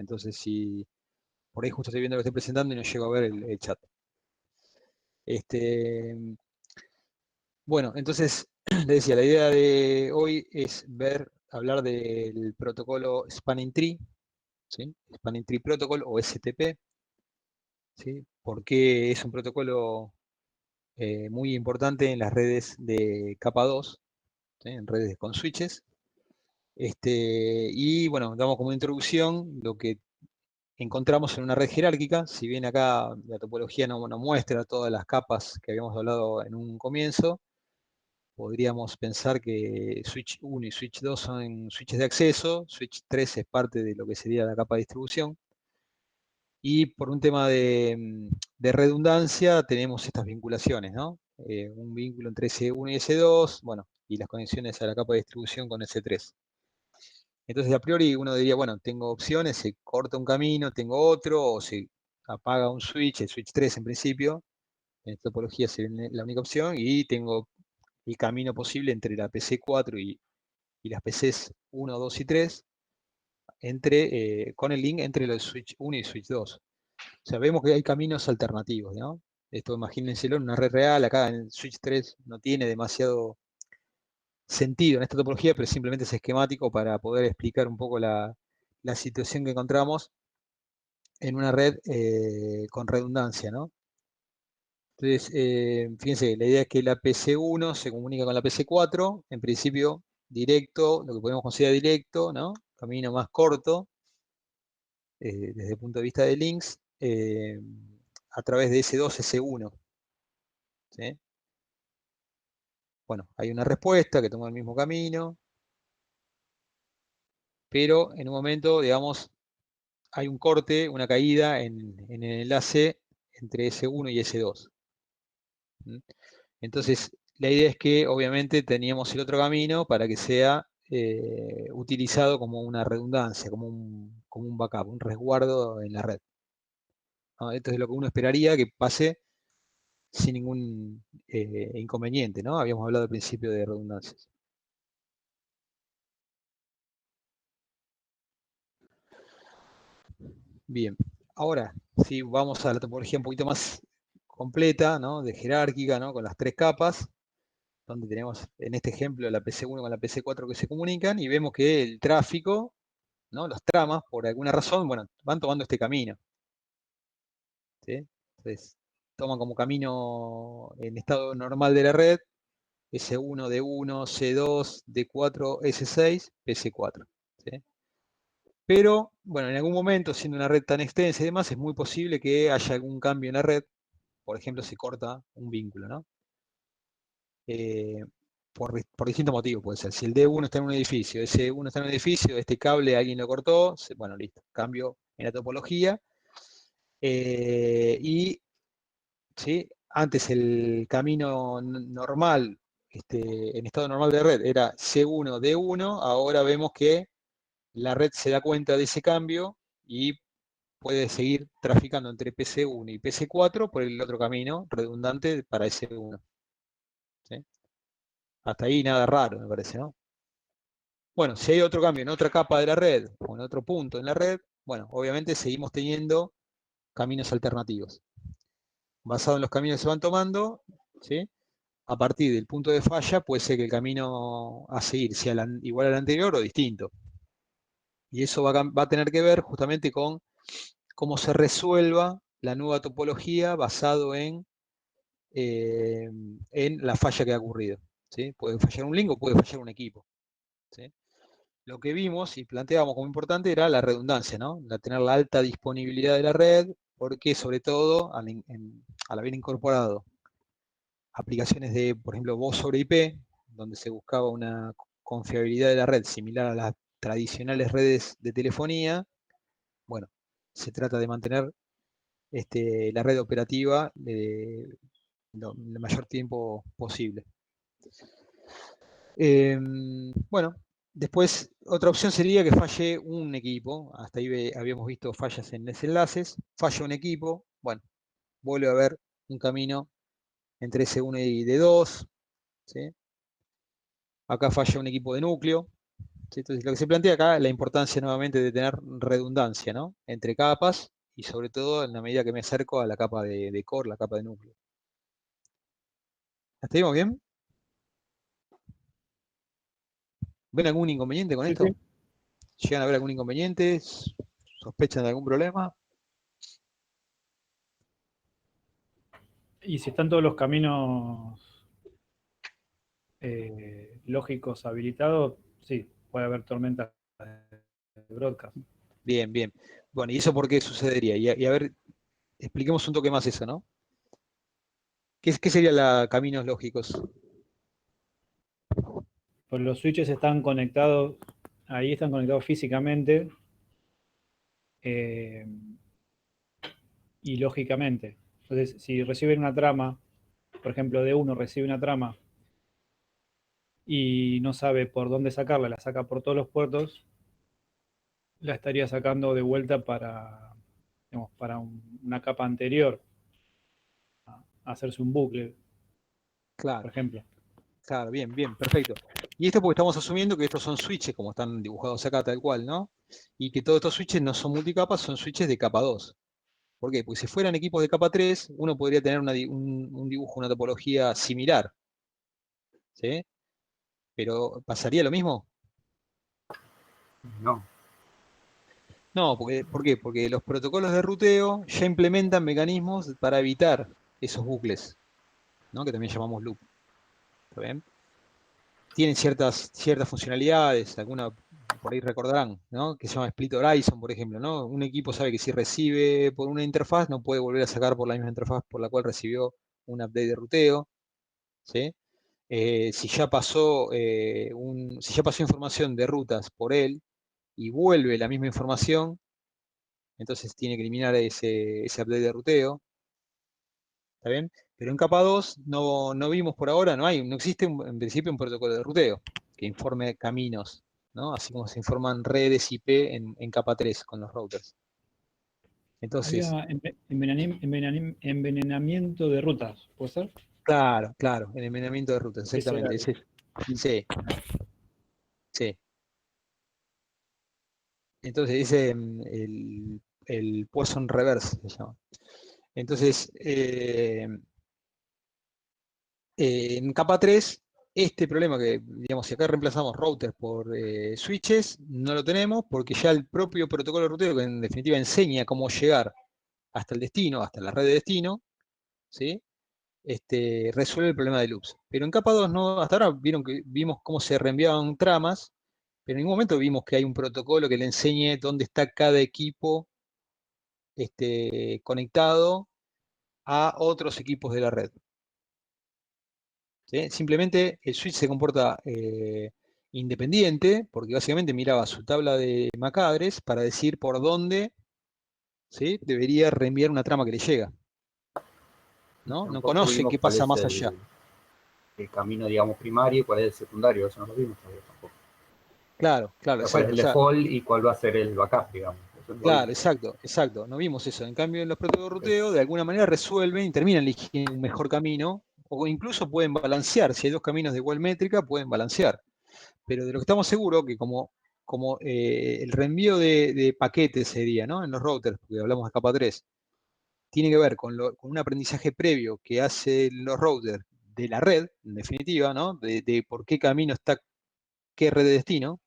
Entonces, si por ahí justo estoy viendo lo que estoy presentando y no llego a ver el chat. Bueno, entonces, les decía, la idea de hoy es hablar del protocolo Spanning Tree, ¿sí? Spanning Tree Protocol o STP, ¿sí? Porque es un protocolo muy importante en las redes de capa 2, ¿sí? En redes con switches. Y bueno, damos como introducción lo que encontramos en una red jerárquica. Si bien acá la topología no muestra todas las capas que habíamos hablado en un comienzo, podríamos pensar que switch 1 y switch 2 son switches de acceso, switch 3 es parte de lo que sería la capa de distribución, y por un tema de redundancia tenemos estas vinculaciones, ¿no? Un vínculo entre S1 y S2, bueno, y las conexiones a la capa de distribución con S3. Entonces, a priori uno diría, bueno, tengo opciones, se corta un camino, tengo otro, o se apaga un switch, el switch 3 en principio, en topología sería la única opción, y tengo el camino posible entre la PC4 y las PCs 1, 2 y 3, con el link entre los switch 1 y switch 2. O sea, vemos que hay caminos alternativos, ¿no? Esto imagínenselo en una red real, acá en el switch 3 no tiene demasiado sentido en esta topología, pero simplemente es esquemático para poder explicar un poco la situación que encontramos en una red con redundancia, ¿no? Entonces, fíjense, la idea es que la PC1 se comunica con la PC4, en principio directo, lo que podemos considerar directo, ¿no? Camino más corto, desde el punto de vista de links, a través de S2, S1, ¿sí? Bueno, hay una respuesta que toma el mismo camino, pero en un momento, digamos, hay un corte, una caída en el enlace entre S1 y S2. ¿Mm? Entonces, la idea es que obviamente teníamos el otro camino para que sea utilizado como una redundancia, como un backup, un resguardo en la red, ¿no? Esto es lo que uno esperaría que pase sin ningún inconveniente, ¿no? Habíamos hablado al principio de redundancias. Bien, ahora si vamos a la topología un poquito más completa, ¿no? De jerárquica, ¿no? Con las tres capas, donde tenemos en este ejemplo la PC1 con la PC4 que se comunican, y vemos que el tráfico, ¿no? Los tramas, por alguna razón, bueno, van tomando este camino, ¿sí? Entonces, toman como camino en estado normal de la red, S1, D1, C2, D4, S6, PC4, ¿sí? Pero, bueno, en algún momento, siendo una red tan extensa y demás, es muy posible que haya algún cambio en la red. Por ejemplo, se corta un vínculo, ¿no? Por distintos motivos puede ser. Si el D1 está en un edificio, ese 1 está en un edificio, este cable alguien lo cortó, bueno, listo, cambio en la topología. Y ¿sí? Antes el camino normal, en estado normal de red, era C1, D1, ahora vemos que la red se da cuenta de ese cambio y puede seguir traficando entre PC1 y PC4 por el otro camino redundante para S1. ¿Sí? Hasta ahí nada raro, me parece, ¿no? Bueno, si hay otro cambio en otra capa de la red o en otro punto en la red, bueno, obviamente seguimos teniendo caminos alternativos. Basado en los caminos que se van tomando, ¿sí? A partir del punto de falla puede ser que el camino a seguir sea igual al anterior o distinto. Y eso va a tener que ver justamente con cómo se resuelva la nueva topología basado en la falla que ha ocurrido, ¿sí? Puede fallar un link o puede fallar un equipo, ¿sí? Lo que vimos y planteábamos como importante era la redundancia, ¿no? Tener la alta disponibilidad de la red, porque sobre todo al haber incorporado aplicaciones de, por ejemplo, voz sobre IP, donde se buscaba una confiabilidad de la red similar a las tradicionales redes de telefonía, bueno, se trata de mantener la red operativa el mayor tiempo posible. Bueno, después otra opción sería que falle un equipo. Hasta ahí habíamos visto fallas en desenlaces. Falla un equipo, bueno, vuelve a haber un camino entre S1 y D2, ¿sí? Acá falla un equipo de núcleo, ¿Sí? Entonces, lo que se plantea acá es la importancia nuevamente de tener redundancia, ¿no? Entre capas y sobre todo en la medida que me acerco a la capa de core, la capa de núcleo. ¿Hasta ahí vamos bien? ¿Ven algún inconveniente con Sí, esto? sí. ¿Llegan a ver algún inconveniente? ¿Sospechan de algún problema? Y si están todos los caminos lógicos habilitados, sí, puede haber tormentas de broadcast. Bien, bien. Bueno, ¿y eso por qué sucedería? Y a ver, expliquemos un toque más eso, ¿no? ¿Qué sería la caminos lógicos? Pues los switches están conectados, ahí están conectados físicamente eh, y lógicamente. Entonces, si reciben una trama, por ejemplo, D1 recibe una trama y no sabe por dónde sacarla, la saca por todos los puertos, la estaría sacando de vuelta para, digamos, para una capa anterior, a hacerse un bucle, Claro, por ejemplo. claro, bien, bien, perfecto. Y esto porque estamos asumiendo que estos son switches, como están dibujados acá tal cual, ¿no? Y que todos estos switches no son multicapas, son switches de capa 2. ¿Por qué? Porque si fueran equipos de capa 3, uno podría tener un dibujo, una topología similar, ¿sí? Pero ¿pasaría lo mismo? No. No, ¿por qué? Porque los protocolos de ruteo ya implementan mecanismos para evitar esos bucles, ¿no? Que también llamamos loop. ¿Está bien? Tienen ciertas funcionalidades, alguna por ahí recordarán, ¿no? Que se llama Split Horizon, por ejemplo, ¿no? Un equipo sabe que si recibe por una interfaz, no puede volver a sacar por la misma interfaz por la cual recibió un update de ruteo, ¿sí? Si ya pasó información de rutas por él y vuelve la misma información, entonces tiene que eliminar ese update de ruteo, ¿está bien? Pero en capa 2 no vimos por ahora, no existe en principio un protocolo de ruteo que informe caminos, ¿no? Así como se informan redes IP en capa 3 con los routers. Entonces, Había envenenamiento de rutas, ¿puede ser? claro, el envenenamiento de rutas, Ese era exactamente. Sí, sí. Entonces, el Poisson Reverse se llama. Entonces, en capa 3, este problema que, digamos, si acá reemplazamos routers por switches, no lo tenemos porque ya el propio protocolo de ruteo, que en definitiva enseña cómo llegar hasta el destino, hasta la red de destino, ¿sí? Resuelve el problema de loops. Pero en capa 2, no, hasta ahora vimos cómo se reenviaban tramas, pero en ningún momento vimos que hay un protocolo que le enseñe dónde está cada equipo conectado a otros equipos de la red. ¿Sí? Simplemente el switch se comporta independiente, porque básicamente miraba su tabla de MAC-address para decir por dónde, ¿sí?, debería reenviar una trama que le llega. ¿No? No Tampoco conoce vimos qué cuál pasa es más allá. el camino, digamos, primario y cuál es el secundario. Eso no lo vimos todavía tampoco. Claro, O sea, cuál es exacto. el O sea, default y cuál va a ser el backup, digamos. Eso no lo claro, vimos. exacto. No vimos eso. En cambio, en los protocolos de ruteo, de alguna manera resuelven y terminan eligiendo un mejor camino, o incluso pueden balancear. Si hay dos caminos de igual métrica, pueden balancear. Pero de lo que estamos seguros, que como el reenvío de paquetes sería, ¿no? En los routers, porque hablamos de capa 3, tiene que ver con un aprendizaje previo que hacen los routers de la red, en definitiva, ¿no? De por qué camino está qué red de destino,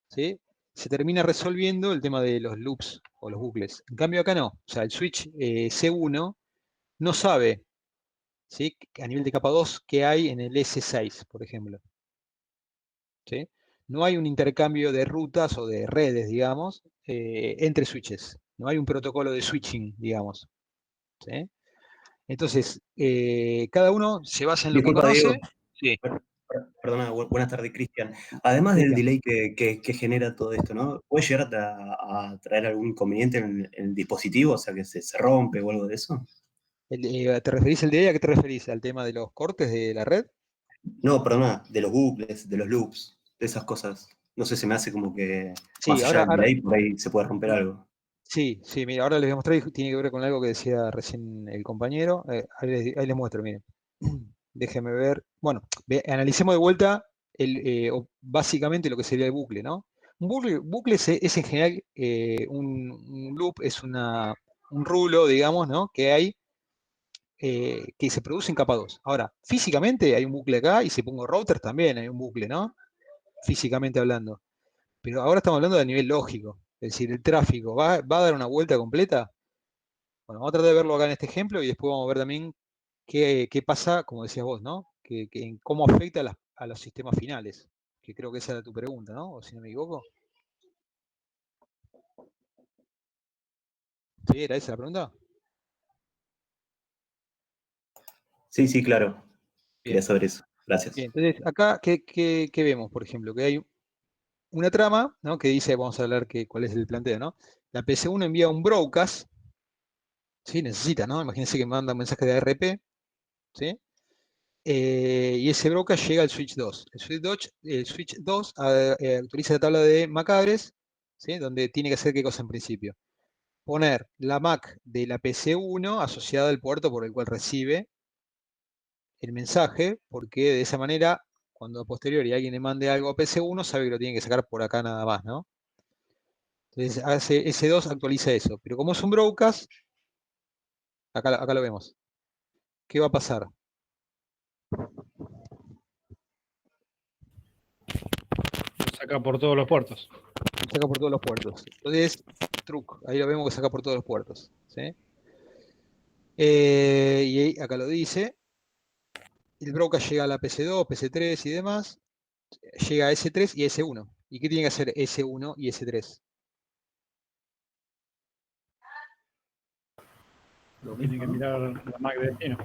¿sí? Se termina resolviendo el tema de los loops o los bucles. En cambio acá no. O sea, el switch C1 no sabe, ¿sí?, a nivel de capa 2 qué hay en el S6, por ejemplo. ¿Sí? No hay un intercambio de rutas o de redes, digamos, entre switches. No hay un protocolo de switching, digamos. ¿Sí? Entonces, cada uno se basa en lo que Disculpa, Diego. conoce. Sí, Perdona, buenas tardes, Cristian. Además del diga. delay que genera todo esto, ¿no? ¿Puede llegar a traer algún inconveniente en el dispositivo? O sea, que se rompe o algo de eso. ¿Te referís al día? ¿A qué te referís? ¿Al tema de los cortes de la red? No, perdona, de los bucles, de los loops, de esas cosas. No sé, se me hace como que Sí, más allá del delay, por ahí se puede romper algo. sí, mira, ahora les voy a mostrar y tiene que ver con algo que decía recién el compañero. Ahí les muestro, miren. Déjenme ver. Bueno, analicemos de vuelta o básicamente lo que sería el bucle, ¿no? Un bucle es en general un loop, es un rulo, digamos, ¿no? Que hay, que se produce en capa 2. Ahora, físicamente hay un bucle acá, y si pongo router también hay un bucle, ¿no? Físicamente hablando. Pero ahora estamos hablando de nivel lógico. Es decir, el tráfico va a dar una vuelta completa. Bueno, vamos a tratar de verlo acá en este ejemplo y después vamos a ver también qué pasa, como decías vos, ¿no? Cómo afecta a los sistemas finales. Que creo que esa era tu pregunta, ¿no? O si no me equivoco. ¿Sí? ¿Era esa la pregunta? Sí, sí, claro. Bien. Quería saber eso. Gracias. Bien, entonces, acá, ¿qué vemos, por ejemplo? Que hay una trama, ¿no? Que dice, vamos a hablar cuál es el planteo, ¿no? La PC1 envía un broadcast, ¿sí? Necesita, ¿no? Imagínense que manda un mensaje de ARP, ¿sí? Y ese broadcast llega al switch 2. El switch 2 actualiza la tabla de MAC address, ¿sí? Donde tiene que hacer qué cosa en principio. Poner la MAC de la PC1 asociada al puerto por el cual recibe el mensaje, porque de esa manera, cuando a posteriori alguien le mande algo a PC1, sabe que lo tiene que sacar por acá nada más, ¿no? Entonces S2 actualiza eso. Pero como es un broadcast, acá lo vemos. ¿Qué va a pasar? Lo saca por todos los puertos. Saca por todos los puertos. Entonces, truc, ahí lo vemos que saca por todos los puertos, ¿sí? Y ahí, acá lo dice. El broadcast llega a la PC2, PC3 y demás. Llega a S3 y S1. ¿Y qué tiene que hacer S1 y S3? Tiene que mirar la MAC de destino.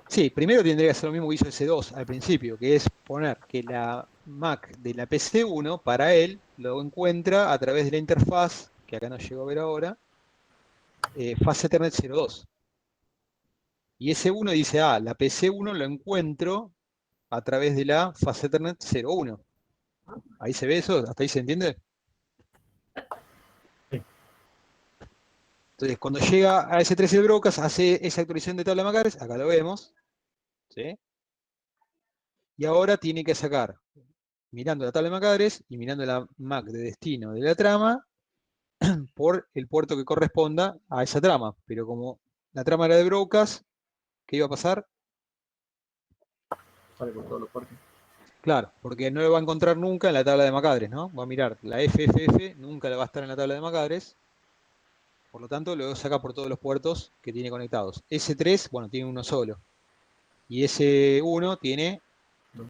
Sí, primero tendría que hacer lo mismo que hizo S2 al principio, que es poner que la MAC de la PC1, para él, lo encuentra a través de la interfaz, que acá no llego a ver ahora, fase Ethernet 02. Y S1 dice, la PC1 lo encuentro a través de la fase Ethernet 01. ¿Ahí se ve eso? ¿Hasta ahí se entiende? Sí. Entonces, cuando llega a S3 el broadcast, hace esa actualización de tabla de MAC address, acá lo vemos, ¿sí? Y ahora tiene que sacar, mirando la tabla de MAC address y mirando la MAC de destino de la trama, por el puerto que corresponda a esa trama. Pero como la trama era de broadcast, ¿qué iba a pasar? Sale por todos los puertos. Claro, porque no lo va a encontrar nunca en la tabla de MAC address, ¿no? Va a mirar la FFF, nunca la va a estar en la tabla de MAC address. Por lo tanto, lo saca por todos los puertos que tiene conectados. S3, bueno, tiene uno solo. Y S1 tiene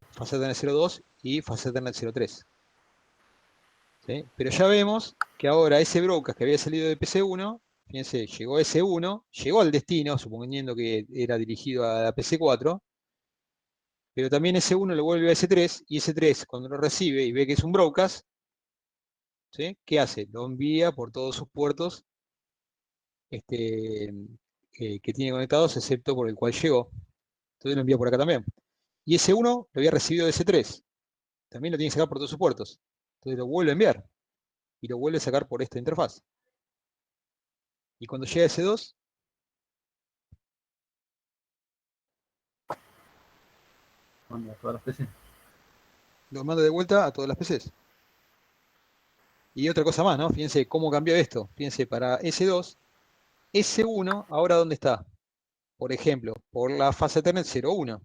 fase Ethernet 02 y fase Ethernet 03. ¿Sí? Pero ya vemos que ahora ese broadcast que había salido de PC1, fíjense, llegó S1, llegó al destino, suponiendo que era dirigido a la PC4, pero también S1 lo vuelve a S3, y S3 cuando lo recibe y ve que es un broadcast, ¿sí? ¿Qué hace? Lo envía por todos sus puertos que tiene conectados, excepto por el cual llegó. Entonces lo envía por acá también. Y S1 lo había recibido de S3, también lo tiene que sacar por todos sus puertos. Entonces lo vuelve a enviar, y lo vuelve a sacar por esta interfaz. Y cuando llega S2, Manda a todas las PCs. lo manda de vuelta a todas las PCs. Y otra cosa más, ¿no? Fíjense cómo cambió esto. Fíjense, para S2, S1, ¿ahora dónde está? Por ejemplo, por la fase Ethernet 01.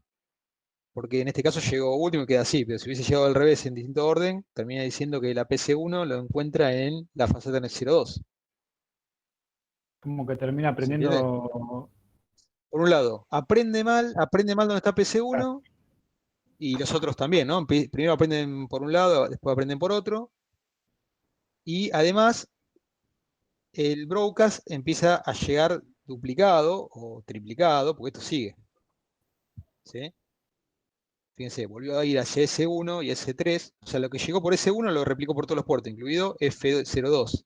Porque en este caso llegó último y queda así, pero si hubiese llegado al revés en distinto orden, termina diciendo que la PC1 lo encuentra en la fase Ethernet 02. Como que termina ¿Se entiende? aprendiendo. Por un lado, aprende mal donde está PC1 y los otros también, ¿no? Primero aprenden por un lado, después aprenden por otro. Y además, el broadcast empieza a llegar duplicado o triplicado, porque esto sigue. ¿Sí? Fíjense, volvió a ir hacia S1 y S3. O sea, lo que llegó por S1 lo replicó por todos los puertos, incluido F02.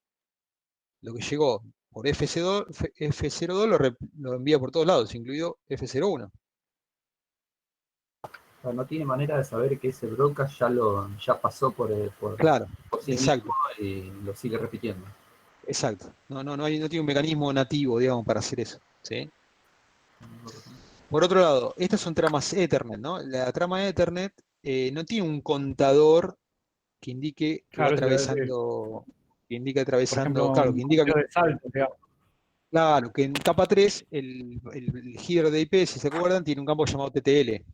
Lo que llegó por F02 lo envía por todos lados, incluido F01. O sea, no tiene manera de saber que ese broadcast ya pasó por Claro, sí exacto. mismo y lo sigue repitiendo. Exacto. No tiene un mecanismo nativo, digamos, para hacer eso. ¿Sí? Por otro lado, estas son tramas Ethernet, ¿no? La trama Ethernet no tiene un contador que indique que va Claro, atravesando, por ejemplo, claro, que indica que, de salto, digamos. claro, que en capa 3 el header de IP, si se acuerdan, tiene un campo llamado TTL.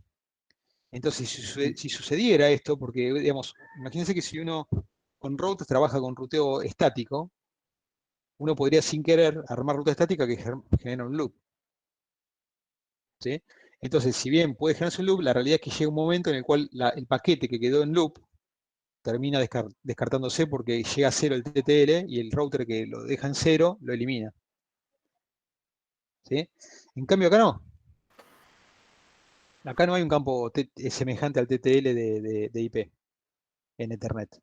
Entonces, si sucediera esto, porque, digamos, imagínense que si uno con routers trabaja con ruteo estático, uno podría sin querer armar ruta estática que genera un loop. ¿Sí? Entonces, si bien puede generarse un loop, la realidad es que llega un momento en el cual el paquete que quedó en loop termina descartándose porque llega a 0 el TTL y el router que lo deja en 0 lo elimina. ¿Sí? En cambio acá no. Acá no hay un campo semejante al TTL de IP en Ethernet.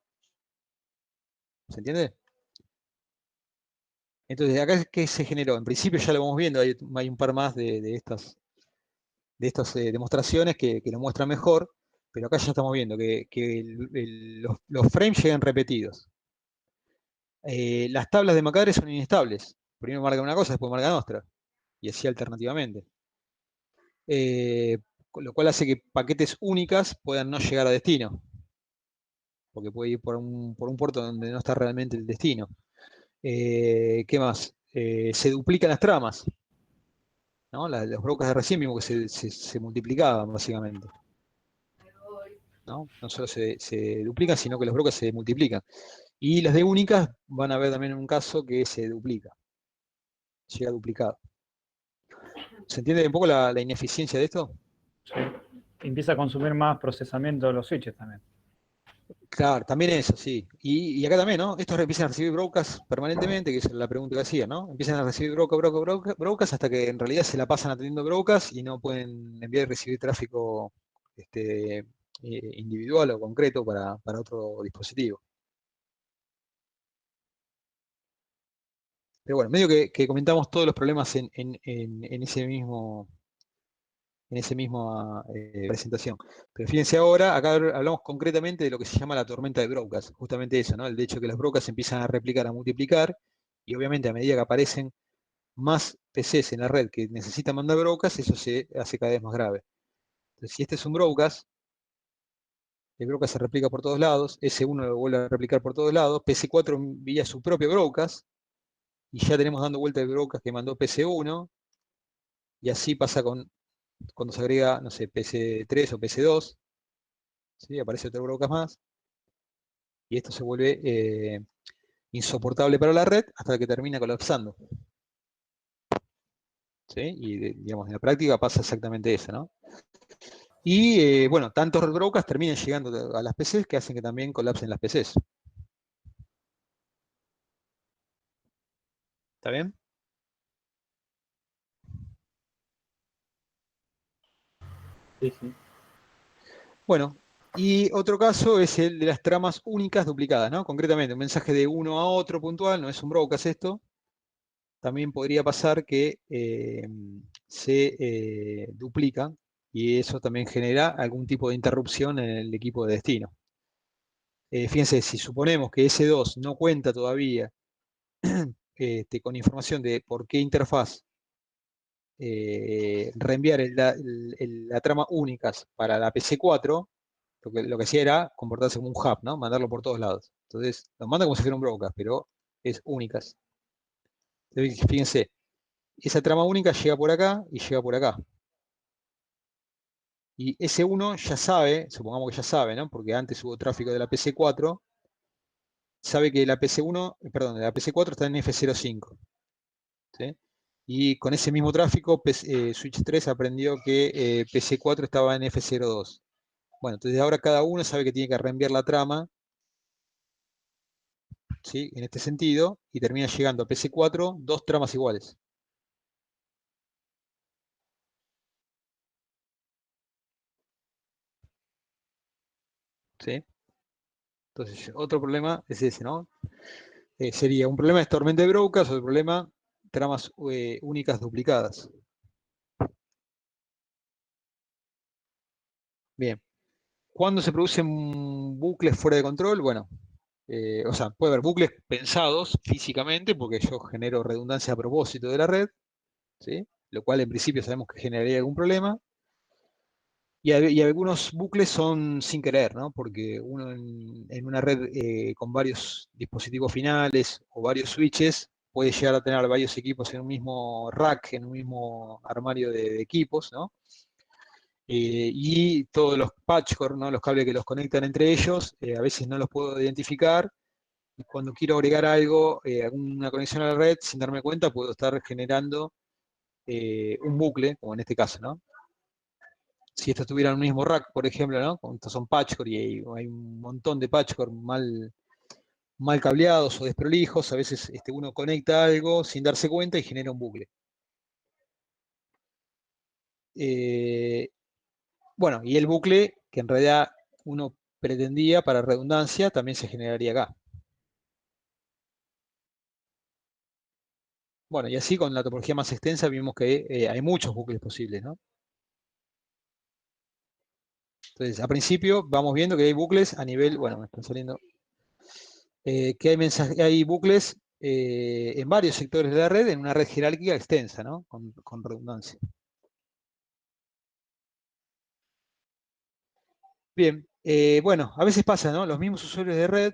¿Se entiende? Entonces, acá es que se generó. En principio ya lo vamos viendo, hay un par más de estas demostraciones que lo muestran mejor, pero acá ya estamos viendo que los frames llegan repetidos. Las tablas de MAC address son inestables. Primero marcan una cosa, después marcan otra. Y así alternativamente. Lo cual hace que paquetes únicas puedan no llegar a destino. Porque puede ir por un puerto donde no está realmente el destino. ¿Qué más? Se duplican las tramas, ¿no? Los brokers de recién mismo que se multiplicaban básicamente. ¿No? No solo se duplican, sino que los brokers se multiplican. Y las de únicas van a ver también un caso que se duplica. Llega duplicado. ¿Se entiende un poco la ineficiencia de esto? Sí. Empieza a consumir más procesamiento de los switches también. Claro, también eso, sí. Y acá también, ¿no? Estos empiezan a recibir broadcasts permanentemente, que es la pregunta que hacía, ¿no? Empiezan a recibir broadcasts hasta que en realidad se la pasan atendiendo broadcasts y no pueden enviar y recibir tráfico individual o concreto para otro dispositivo. Pero bueno, medio que comentamos todos los problemas en ese mismo, en esa misma presentación. Pero fíjense ahora, acá hablamos concretamente de lo que se llama la tormenta de broadcasts, justamente eso, ¿no? El hecho de que los broadcasts empiezan a replicar, a multiplicar, y obviamente a medida que aparecen más PCs en la red que necesitan mandar broadcasts, eso se hace cada vez más grave. Entonces, si este es un broadcast, el broadcast se replica por todos lados, S1 lo vuelve a replicar por todos lados, PC4 envía su propio broadcast, y ya tenemos dando vuelta el broadcast que mandó PC1, y así pasa cuando se agrega, no sé, PC3 o PC2, ¿sí? Aparece otro broadcast más, y esto se vuelve insoportable para la red hasta que termina colapsando. ¿Sí? Y digamos, en la práctica pasa exactamente eso, ¿no? Y bueno, tantos broadcasts terminan llegando a las PCs que hacen que también colapsen las PCs. ¿Está bien? Sí, sí. Bueno, y otro caso es el de las tramas únicas duplicadas, ¿no? Concretamente, un mensaje de uno a otro puntual, no es un broadcast esto. También podría pasar que se duplica y eso también genera algún tipo de interrupción en el equipo de destino. Fíjense, si suponemos que S2 no cuenta todavía con información de por qué interfaz reenviar la trama únicas para la PC4, lo que hacía era comportarse como un hub, ¿no? Mandarlo por todos lados. Entonces, lo manda como si fuera un broadcast, pero es únicas. Entonces, fíjense, esa trama única llega por acá y llega por acá. Y S1 ya sabe, supongamos que ya sabe, ¿no? Porque antes hubo tráfico de la PC4, sabe que la PC1, perdón, la PC4 está en F05. ¿Sí? Y con ese mismo tráfico, Switch 3 aprendió que PC4 estaba en F02. Bueno, entonces ahora cada uno sabe que tiene que reenviar la trama, ¿sí? En este sentido, y termina llegando a PC4 dos tramas iguales. ¿Sí? Entonces, otro problema es ese, ¿no? Sería un problema de tormenta de broadcast, otro problema, tramas únicas duplicadas. Bien. ¿Cuándo se producen bucles fuera de control? Bueno, o sea, puede haber bucles pensados físicamente, porque yo genero redundancia a propósito de la red, ¿sí? Lo cual en principio sabemos que generaría algún problema. y algunos bucles son sin querer, ¿no? Porque uno en una red con varios dispositivos finales o varios switches puede llegar a tener varios equipos en un mismo rack, en un mismo armario de equipos, ¿no? Y todos los patchcore, ¿no? Los cables que los conectan entre ellos, a veces no los puedo identificar. Y cuando quiero agregar algo, alguna conexión a la red, sin darme cuenta, puedo estar generando un bucle, como en este caso, ¿no? Si estos tuvieran un mismo rack, por ejemplo, ¿no? Estos son patchcore y hay un montón de patchcore mal cableados o desprolijos, a veces uno conecta algo sin darse cuenta y genera un bucle. Bueno, y el bucle, que en realidad uno pretendía para redundancia, también se generaría acá. Bueno, y así con la topología más extensa vimos que hay muchos bucles posibles, ¿no? Entonces, a principio vamos viendo que hay bucles a nivel, bueno, me están saliendo, que hay bucles en varios sectores de la red, en una red jerárquica extensa, ¿no? Con redundancia. Bien, bueno, a veces pasa, ¿no? Los mismos usuarios de red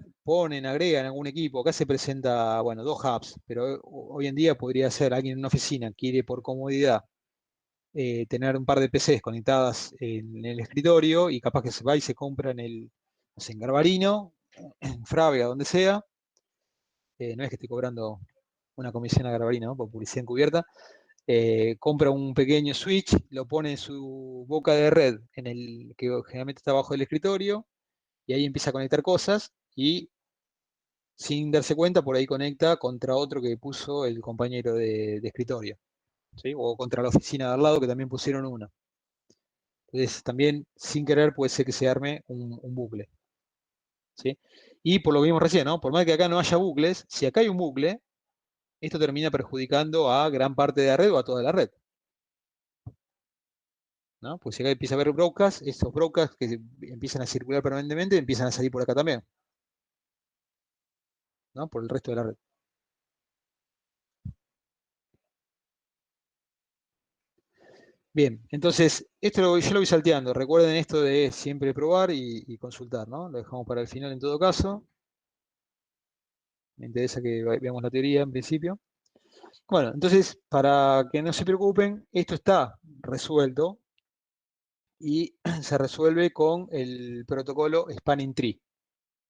agregan algún equipo. Acá se presenta, bueno, 2 hubs, pero hoy en día podría ser alguien en una oficina, quiere por comodidad tener un par de PCs conectadas en el escritorio y capaz que se va y se compra no sé, en Garbarino, en Frávega, donde sea. No es que estoy cobrando una comisión a Garbarino, ¿no? Por publicidad encubierta. Compra un pequeño switch, lo pone en su boca de red, que generalmente está abajo del escritorio, y ahí empieza a conectar cosas y sin darse cuenta por ahí conecta contra otro que puso el compañero de escritorio, ¿sí? O contra la oficina de al lado que también pusieron uno. Entonces también sin querer puede ser que se arme un bucle, ¿sí? Y por lo que vimos recién, ¿no? Por más que acá no haya bucles, si acá hay un bucle, esto termina perjudicando a gran parte de la red o a toda la red, ¿no? Pues si acá empieza a haber broadcasts, estos broadcasts que empiezan a circular permanentemente empiezan a salir por acá también, ¿no? Por el resto de la red. Bien, entonces, yo lo voy salteando. Recuerden esto de siempre probar y consultar, ¿no? Lo dejamos para el final en todo caso. Me interesa que veamos la teoría en principio. Bueno, entonces, para que no se preocupen, esto está resuelto y se resuelve con el protocolo Spanning Tree,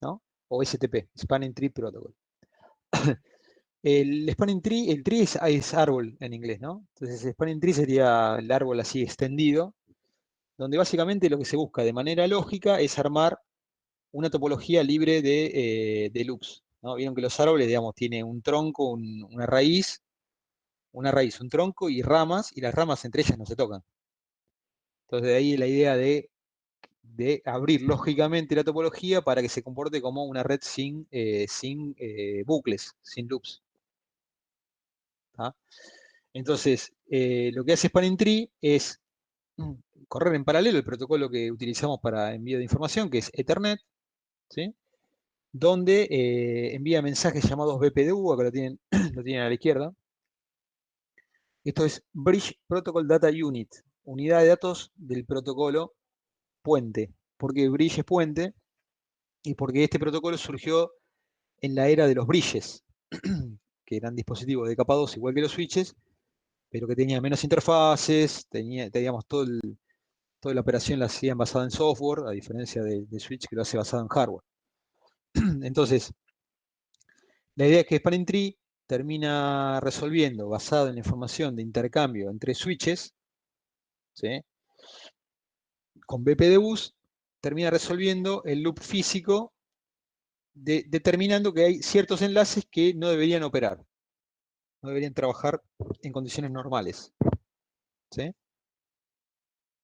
¿no? O STP, Spanning Tree Protocol. El Spanning Tree, el tree es árbol en inglés, ¿no? Entonces, el Spanning Tree sería el árbol así extendido, donde básicamente lo que se busca de manera lógica es armar una topología libre de loops, ¿no? Vieron que los árboles, digamos, tienen un tronco, una raíz, un tronco y ramas, y las ramas entre ellas no se tocan. Entonces de ahí la idea de abrir lógicamente la topología para que se comporte como una red sin bucles, sin loops. ¿Tá? Entonces, lo que hace Spanning Tree es correr en paralelo el protocolo que utilizamos para envío de información, que es Ethernet, ¿sí? Donde envía mensajes llamados BPDU, acá lo tienen, lo tienen a la izquierda. Esto es Bridge Protocol Data Unit, unidad de datos del protocolo puente. Porque Bridge es puente y porque este protocolo surgió en la era de los bridges, que eran dispositivos de capa 2 igual que los switches, pero que tenían menos interfaces, teníamos toda la operación la hacían basada en software, a diferencia de switch que lo hace basado en hardware. Entonces, la idea es que Spanning Tree termina resolviendo, basado en la información de intercambio entre switches, ¿sí? Con BPDUs, termina resolviendo el loop físico determinando que hay ciertos enlaces que no deberían operar, no deberían trabajar en condiciones normales, ¿sí?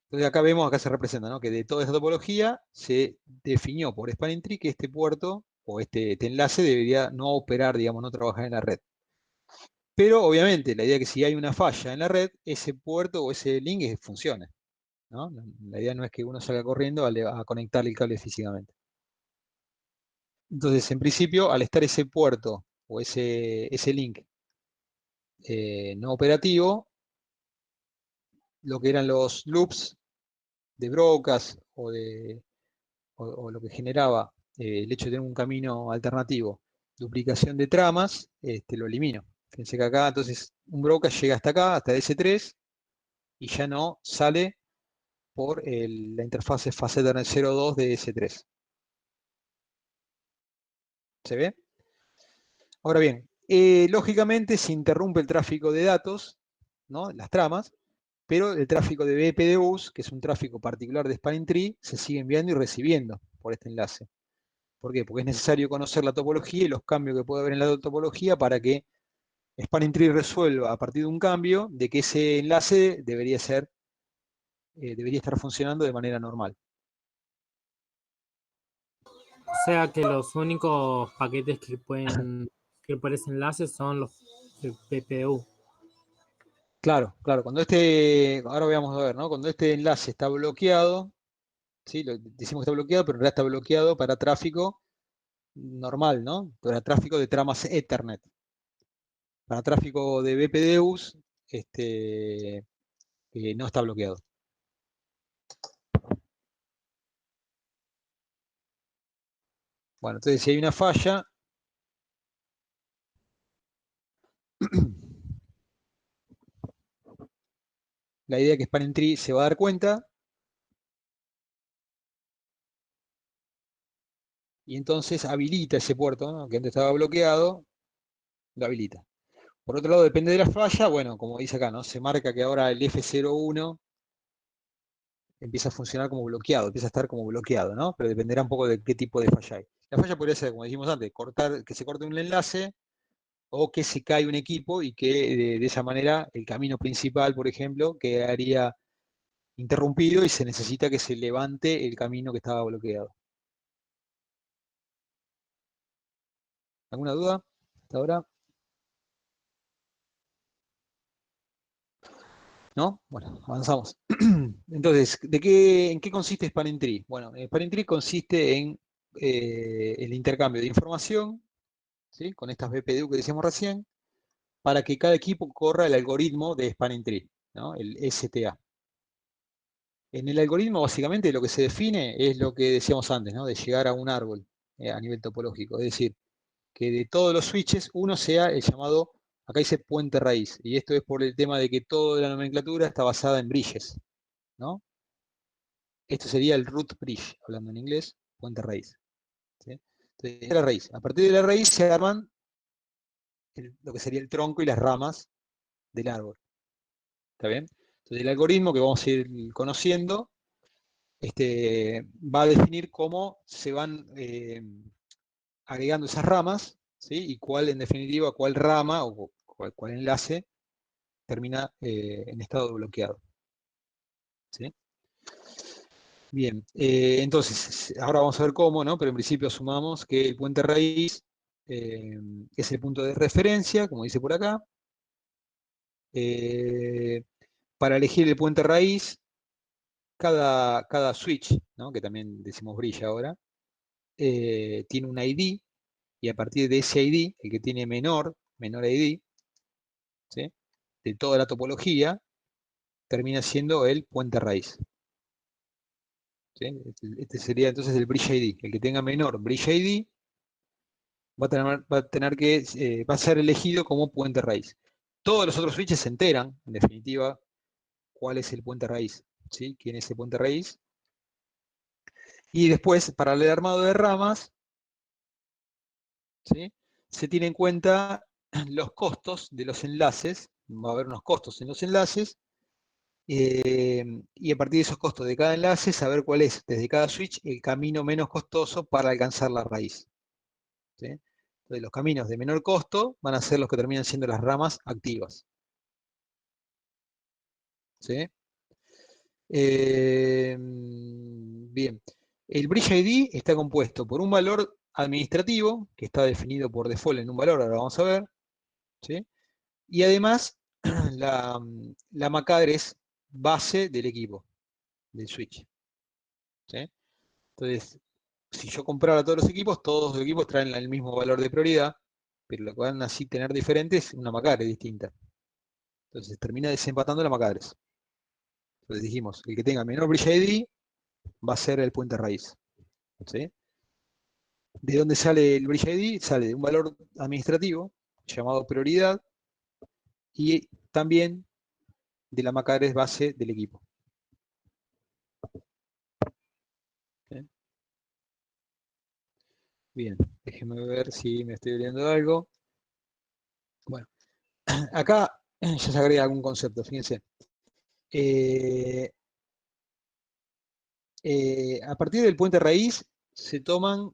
Entonces acá se representa, ¿no? Que de toda esa topología se definió por Spanning Tree que este puerto o este enlace debería no operar, digamos, no trabajar en la red. Pero obviamente la idea es que si hay una falla en la red, ese puerto o ese link funcione, ¿no? La idea no es que uno salga corriendo a conectar el cable físicamente. Entonces, en principio, al estar ese puerto o ese link no operativo, lo que eran los loops broadcast o lo que generaba el hecho de tener un camino alternativo, duplicación de tramas, lo elimino. Fíjense que acá entonces un broadcast llega hasta acá, hasta S3, y ya no sale por la interfase fase Ethernet 02 de S3. ¿Se ve? Ahora bien, lógicamente se interrumpe el tráfico de datos, ¿no? Las tramas, pero el tráfico de BPDUs, que es un tráfico particular de Spanning Tree, se sigue enviando y recibiendo por este enlace. ¿Por qué? Porque es necesario conocer la topología y los cambios que puede haber en la topología para que Spanning Tree resuelva a partir de un cambio de que ese enlace debería estar funcionando de manera normal. O sea que los únicos paquetes que pueden ir por ese enlace son los PPU. Claro, cuando ahora vamos a ver, ¿no? Cuando este enlace está bloqueado, ¿sí? Decimos que está bloqueado, pero en realidad está bloqueado para tráfico normal, ¿no? Para tráfico de tramas Ethernet. Para tráfico de BPDUs, no está bloqueado. Bueno, entonces si hay una falla, la idea es que Spanning Tree se va a dar cuenta y entonces habilita ese puerto, ¿no? Que antes estaba bloqueado, lo habilita. Por otro lado, depende de la falla, bueno, como dice acá, ¿no? Se marca que ahora el F01 empieza a funcionar como bloqueado, empieza a estar como bloqueado, ¿no? Pero dependerá un poco de qué tipo de falla hay. La falla podría ser, como dijimos antes, que se corte un enlace o que se cae un equipo y que de esa manera el camino principal, por ejemplo, quedaría interrumpido y se necesita que se levante el camino que estaba bloqueado. ¿Alguna duda hasta ahora? ¿No? Bueno, avanzamos. Entonces, ¿en qué consiste Spanning Tree? Bueno, Spanning Tree consiste en el intercambio de información, ¿sí? Con estas BPDU que decíamos recién, para que cada equipo corra el algoritmo de Spanning Tree, ¿no? El STA. En el algoritmo, básicamente, lo que se define es lo que decíamos antes, ¿no? De llegar a un árbol a nivel topológico. Es decir, que de todos los switches, uno sea el llamado, acá dice puente raíz, y esto es por el tema de que toda la nomenclatura está basada en bridges, ¿no? Esto sería el root bridge, hablando en inglés, puente raíz. ¿Sí? Entonces, la raíz. A partir de la raíz se arman lo que sería el tronco y las ramas del árbol. ¿Está bien? Entonces el algoritmo que vamos a ir conociendo va a definir cómo se van agregando esas ramas, ¿sí? Y cuál, en definitiva, cuál rama o cuál enlace termina en estado bloqueado. ¿Sí? Bien, entonces, ahora vamos a ver cómo, ¿no? Pero en principio asumamos que el puente raíz es el punto de referencia, como dice por acá. Para elegir el puente raíz, cada switch, ¿no? Que también decimos brilla ahora, tiene un ID, y a partir de ese ID, el que tiene menor ID, ¿sí? De toda la topología, termina siendo el puente raíz. ¿Sí? Este sería entonces el bridge ID. El que tenga menor bridge ID va a ser elegido como puente raíz. Todos los otros switches se enteran, en definitiva, cuál es el puente raíz, ¿sí? ¿Quién es el puente raíz? Y después, para el armado de ramas, ¿sí? Se tiene en cuenta los costos de los enlaces, va a haber unos costos en los enlaces, y a partir de esos costos de cada enlace, saber cuál es desde cada switch el camino menos costoso para alcanzar la raíz. ¿Sí? Entonces, los caminos de menor costo van a ser los que terminan siendo las ramas activas. ¿Sí? Bien, el Bridge ID está compuesto por un valor administrativo, que está definido por default en un valor, ahora vamos a ver, ¿sí? Y además la MAC address base del equipo, del switch. ¿Sí? Entonces, si yo comprara todos los equipos traen el mismo valor de prioridad, pero lo que van así tener diferente es una MAC address distinta. Entonces termina desempatando la MAC address. Entonces dijimos, el que tenga menor bridge ID va a ser el puente raíz. ¿Sí? ¿De dónde sale el bridge ID? Sale de un valor administrativo llamado prioridad y también de la MAC address base del equipo. ¿Sí? Bien, déjenme ver si me estoy olvidando de algo. Bueno, acá ya se agrega algún concepto, fíjense. A partir del puente raíz se toman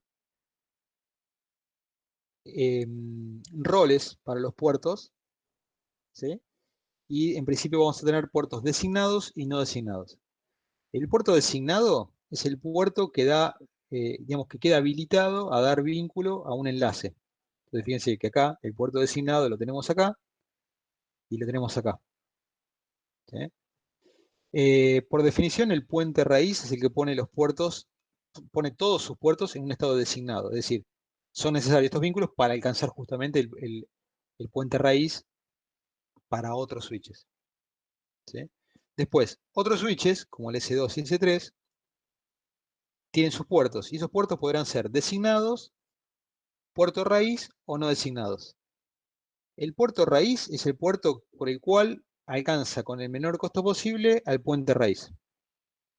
roles para los puertos, ¿sí? Y en principio vamos a tener puertos designados y no designados. El puerto designado es el puerto que da, digamos, que queda habilitado a dar vínculo a un enlace. Entonces fíjense que acá el puerto designado lo tenemos acá y lo tenemos acá. ¿Sí? Por definición, el puente raíz es el que pone los puertos, pone todos sus puertos en un estado designado. Es decir, son necesarios estos vínculos para alcanzar justamente el puente raíz para otros switches. ¿Sí? Después, otros switches, como el S2 y S3, tienen sus puertos, y esos puertos podrán ser designados, puerto raíz o no designados. El puerto raíz es el puerto por el cual alcanza con el menor costo posible al puente raíz.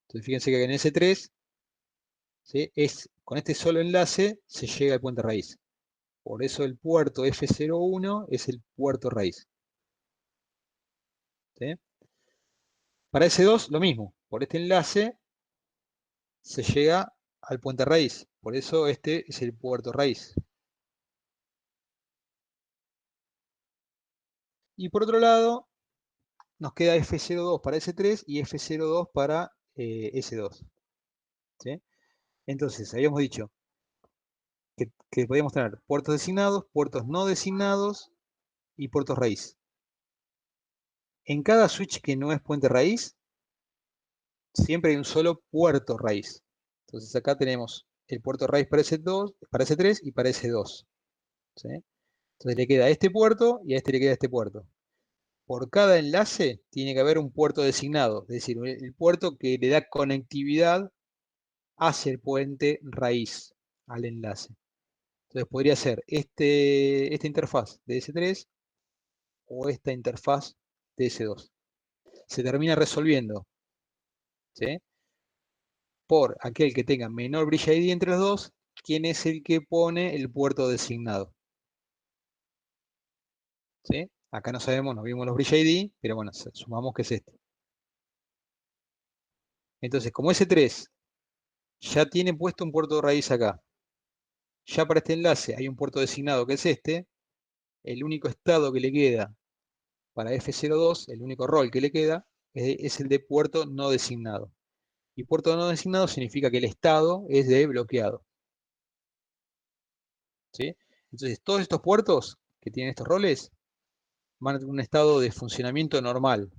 Entonces fíjense que en S3, ¿sí? Con este solo enlace se llega al puente raíz. Por eso el puerto F01 es el puerto raíz. ¿Sí? Para S2 lo mismo, por este enlace se llega al puente raíz. Por eso este es el puerto raíz. Y por otro lado, nos queda F02 para S3 y F02 para S2. ¿Sí? Entonces, habíamos dicho que podíamos tener puertos designados, puertos no designados y puertos raíz. En cada switch que no es puente raíz, siempre hay un solo puerto raíz. Entonces acá tenemos el puerto raíz para S2, para S3 y para S2. ¿Sí? Entonces le queda a este puerto y a este le queda este puerto. Por cada enlace tiene que haber un puerto designado, es decir, el puerto que le da conectividad hacia el puente raíz, al enlace. Entonces podría ser esta interfaz de S3 o esta interfaz de S2. Se termina resolviendo, ¿sí? Por aquel que tenga menor bridge ID entre los dos, quién es el que pone el puerto designado. ¿Sí? Acá no sabemos, no vimos los bridge ID, pero bueno, sumamos que es este. Entonces, como S3 ya tiene puesto un puerto de raíz acá, ya para este enlace hay un puerto designado que es este, el único estado que le queda para F02, el único rol que le queda, es el de puerto no designado. Y puerto no designado significa que el estado es de bloqueado. ¿Sí? Entonces, todos estos puertos que tienen estos roles van a tener un estado de funcionamiento normal,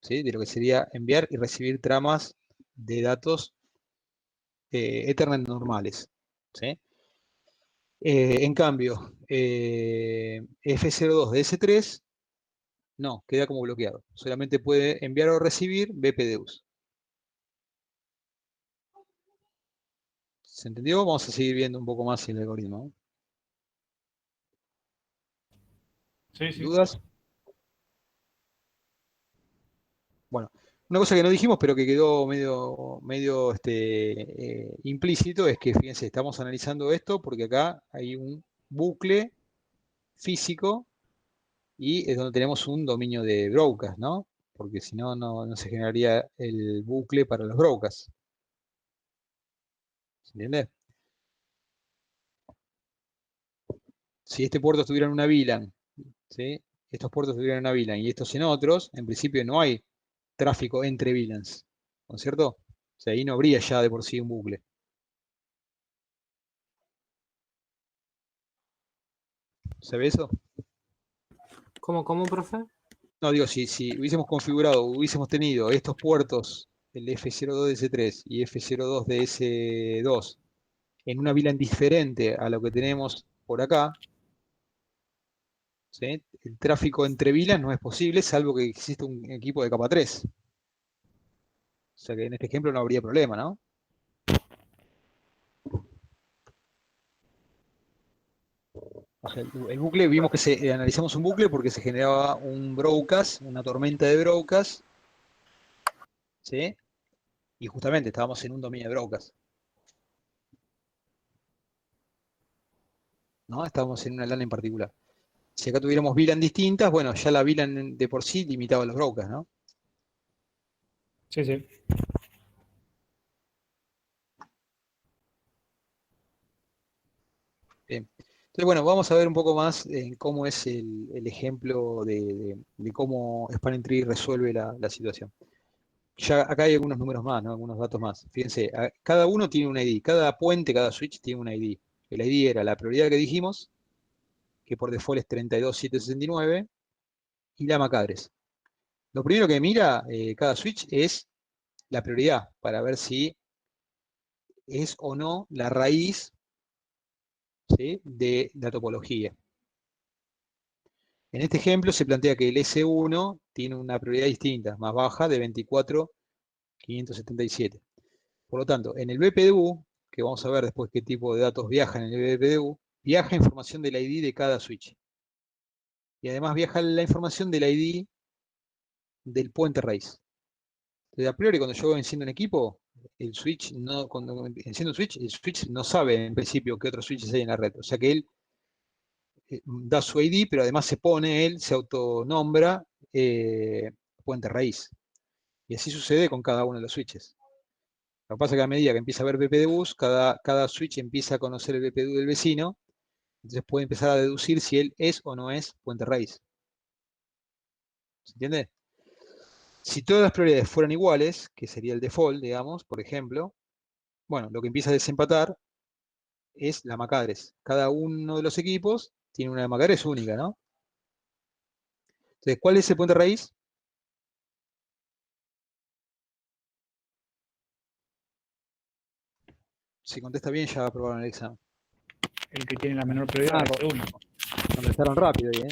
¿sí? De lo que sería enviar y recibir tramas de datos Ethernet normales. ¿Sí? En cambio, F02 de S3 no, queda como bloqueado. Solamente puede enviar o recibir BPDUs. ¿Se entendió? Vamos a seguir viendo un poco más el algoritmo. Sí, sí. ¿Dudas? Bueno, una cosa que no dijimos, pero que quedó medio implícito, es que, fíjense, estamos analizando esto porque acá hay un bucle físico y es donde tenemos un dominio de broadcast, ¿no? Porque si no, no se generaría el bucle para los broadcasts. ¿Se entiende? Si este puerto estuviera en una VLAN, ¿sí? Estos puertos estuvieran en una VLAN y estos en otros, en principio no hay tráfico entre VLANs, ¿no es cierto? O sea, ahí no habría ya de por sí un bucle. ¿Se ve eso? ¿Cómo, profe? No, digo, si hubiésemos configurado, hubiésemos tenido estos puertos, el F02 de S3 y F02 de S2, en una VLAN diferente a lo que tenemos por acá, ¿sí? El tráfico entre VLANs no es posible, salvo que exista un equipo de capa 3. O sea que en este ejemplo no habría problema, ¿no? O sea, el bucle, vimos que analizamos un bucle porque se generaba un broadcast, una tormenta de broadcast, ¿sí? Y justamente estábamos en un dominio de broadcast, ¿no? Estábamos en una LAN en particular. Si acá tuviéramos VLAN distintas, bueno, ya la VLAN de por sí limitaba los broadcasts, ¿no? Sí, sí. Bien. Entonces, bueno, vamos a ver un poco más en cómo es el ejemplo de cómo Spanning Tree resuelve la situación. Ya acá hay algunos números más, ¿no? Algunos datos más. Fíjense, cada uno tiene un ID, cada puente, cada switch tiene un ID. El ID era la prioridad que dijimos, que por default es 32769, y la MAC address. Lo primero que mira cada switch es la prioridad, para ver si es o no la raíz, ¿sí?, de la topología. En este ejemplo se plantea que el S1 tiene una prioridad distinta, más baja, de 24.577. Por lo tanto, en el BPDU, que vamos a ver después qué tipo de datos viajan en el BPDU, viaja información del ID de cada switch. Y además viaja la información del ID del puente raíz. Entonces, a priori, cuando yo enciendo un equipo, el switch no, cuando enciendo un switch, el switch no sabe en principio qué otros switches hay en la red. O sea que él da su ID, pero además él se autonombra puente raíz. Y así sucede con cada uno de los switches. Lo que pasa es que a medida que empieza a haber BPDUs, cada switch empieza a conocer el BPDU del vecino, entonces puede empezar a deducir si él es o no es puente raíz. ¿Se entiende? Si todas las prioridades fueran iguales, que sería el default, digamos, por ejemplo, bueno, lo que empieza a desempatar es la MAC address. Cada uno de los equipos tiene una MAC address única, ¿no? Entonces, ¿cuál es el puente raíz? Si contesta bien, ya aprobaron el examen. El que tiene la menor prioridad es el único. Contestaron rápido, bien.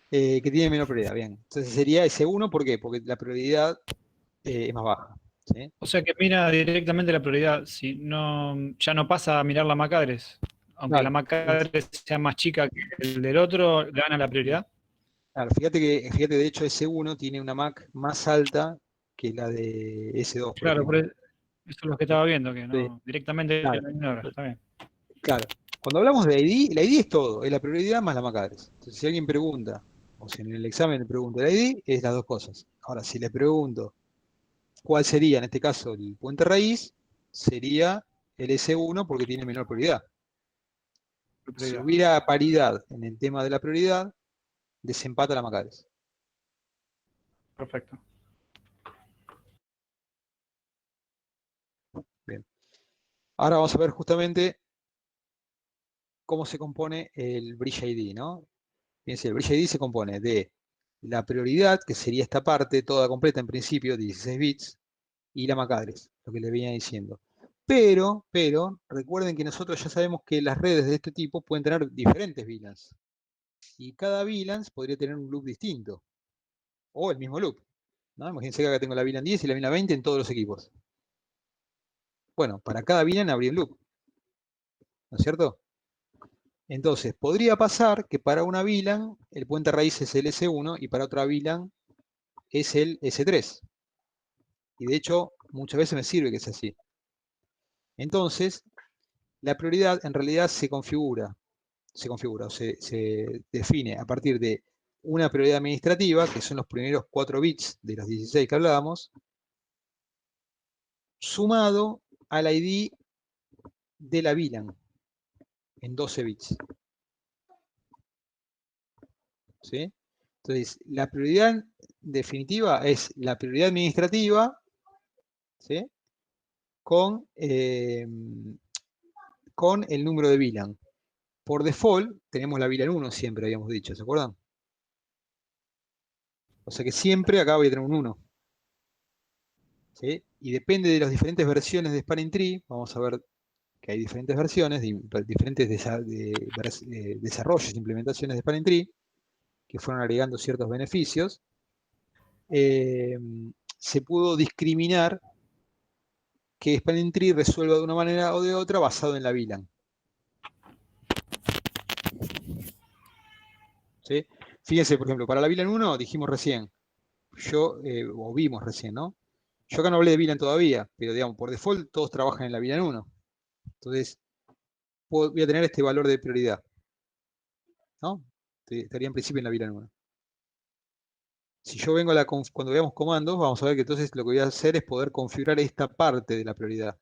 Que tiene menor prioridad, bien. Entonces sería ese 1, ¿por qué? Porque la prioridad es más baja. ¿Sí? O sea que mira directamente la prioridad. Si no, ya no pasa a mirar la MAC address. Aunque Claro. la MAC address sea más chica que el del otro, gana la prioridad. Claro, fíjate de hecho S1 tiene una MAC más alta que la de S2, por Claro, ejemplo. eso es lo que estaba viendo, que no, Sí. directamente Claro. la ignora. Está bien. Claro. Cuando hablamos de ID, la ID es todo, es la prioridad más la MAC address. Entonces, si alguien pregunta, o si en el examen le pregunto el ID, es las dos cosas. Ahora, si le pregunto cuál sería, en este caso, el puente raíz, sería el S1 porque tiene menor prioridad. Si hubiera paridad en el tema de la prioridad, desempata la MAC address. Perfecto. Bien. Ahora vamos a ver justamente cómo se compone el Bridge ID, ¿no? Fíjense, el Bridge ID se compone de la prioridad, que sería esta parte, toda completa en principio, 16 bits, y la MAC address, lo que les venía diciendo. Pero, recuerden que nosotros ya sabemos que las redes de este tipo pueden tener diferentes VLANs. Y cada VLAN podría tener un loop distinto. O el mismo loop, ¿no? Imagínense que acá tengo la VLAN 10 y la VLAN 20 en todos los equipos. Bueno, para cada VLAN habría un loop, ¿no es cierto? Entonces, podría pasar que para una VLAN el puente raíz es el S1 y para otra VLAN es el S3. Y de hecho, muchas veces me sirve que sea así. Entonces, la prioridad en realidad se configura o se define a partir de una prioridad administrativa, que son los primeros 4 bits de los 16 que hablábamos, sumado al ID de la VLAN en 12 bits. ¿Sí? Entonces, la prioridad definitiva es la prioridad administrativa, ¿sí?, con el número de VLAN. Por default, tenemos la VLAN 1 siempre, habíamos dicho, ¿se acuerdan? O sea que siempre acá voy a tener un 1. ¿Sí? Y depende de las diferentes versiones de Spanning Tree, vamos a ver que hay diferentes versiones, diferentes desarrollos e implementaciones de Spanning Tree, que fueron agregando ciertos beneficios. se pudo discriminar que Spanning Tree resuelva de una manera o de otra basado en la VLAN. ¿Sí? Fíjense, por ejemplo, para la VLAN 1 dijimos recién, o vimos recién, ¿no? Yo acá no hablé de VLAN todavía, pero digamos, por default todos trabajan en la VLAN 1. Entonces, voy a tener este valor de prioridad, ¿no? Estaría en principio en la VLAN 1. Si yo vengo cuando veamos comandos, vamos a ver que entonces lo que voy a hacer es poder configurar esta parte de la prioridad.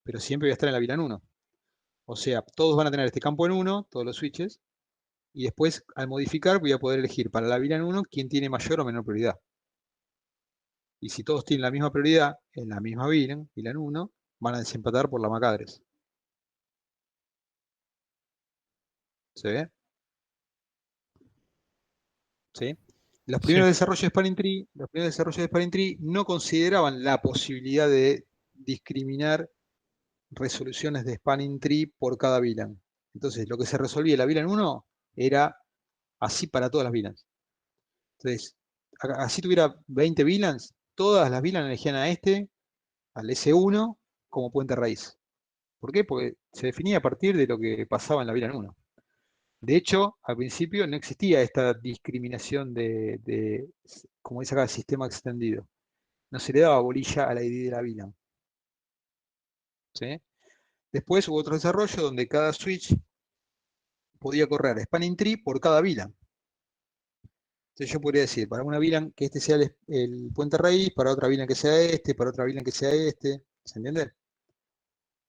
Pero siempre voy a estar en la VLAN 1. O sea, todos van a tener este campo en 1, todos los switches, y después al modificar voy a poder elegir para la VLAN 1 quién tiene mayor o menor prioridad. Y si todos tienen la misma prioridad en la misma VLAN 1, van a desempatar por la MAC address. ¿Se ve? ¿Sí? Los primeros desarrollos de Spanning Tree no consideraban la posibilidad de discriminar resoluciones de Spanning Tree por cada VLAN. Entonces, lo que se resolvía en la VLAN 1 era así para todas las VLANs. Entonces, así tuviera 20 VLANs, todas las VLANs elegían al S1, como puente raíz. ¿Por qué? Porque se definía a partir de lo que pasaba en la VLAN 1. De hecho, al principio no existía esta discriminación como dice acá, sistema extendido. No se le daba bolilla a la ID de la VLAN. ¿Sí? Después hubo otro desarrollo donde cada switch podía correr Spanning Tree por cada VLAN. Entonces yo podría decir, para una VLAN que este sea el puente raíz, para otra VLAN que sea este, para otra VLAN que sea este. ¿Se entiende?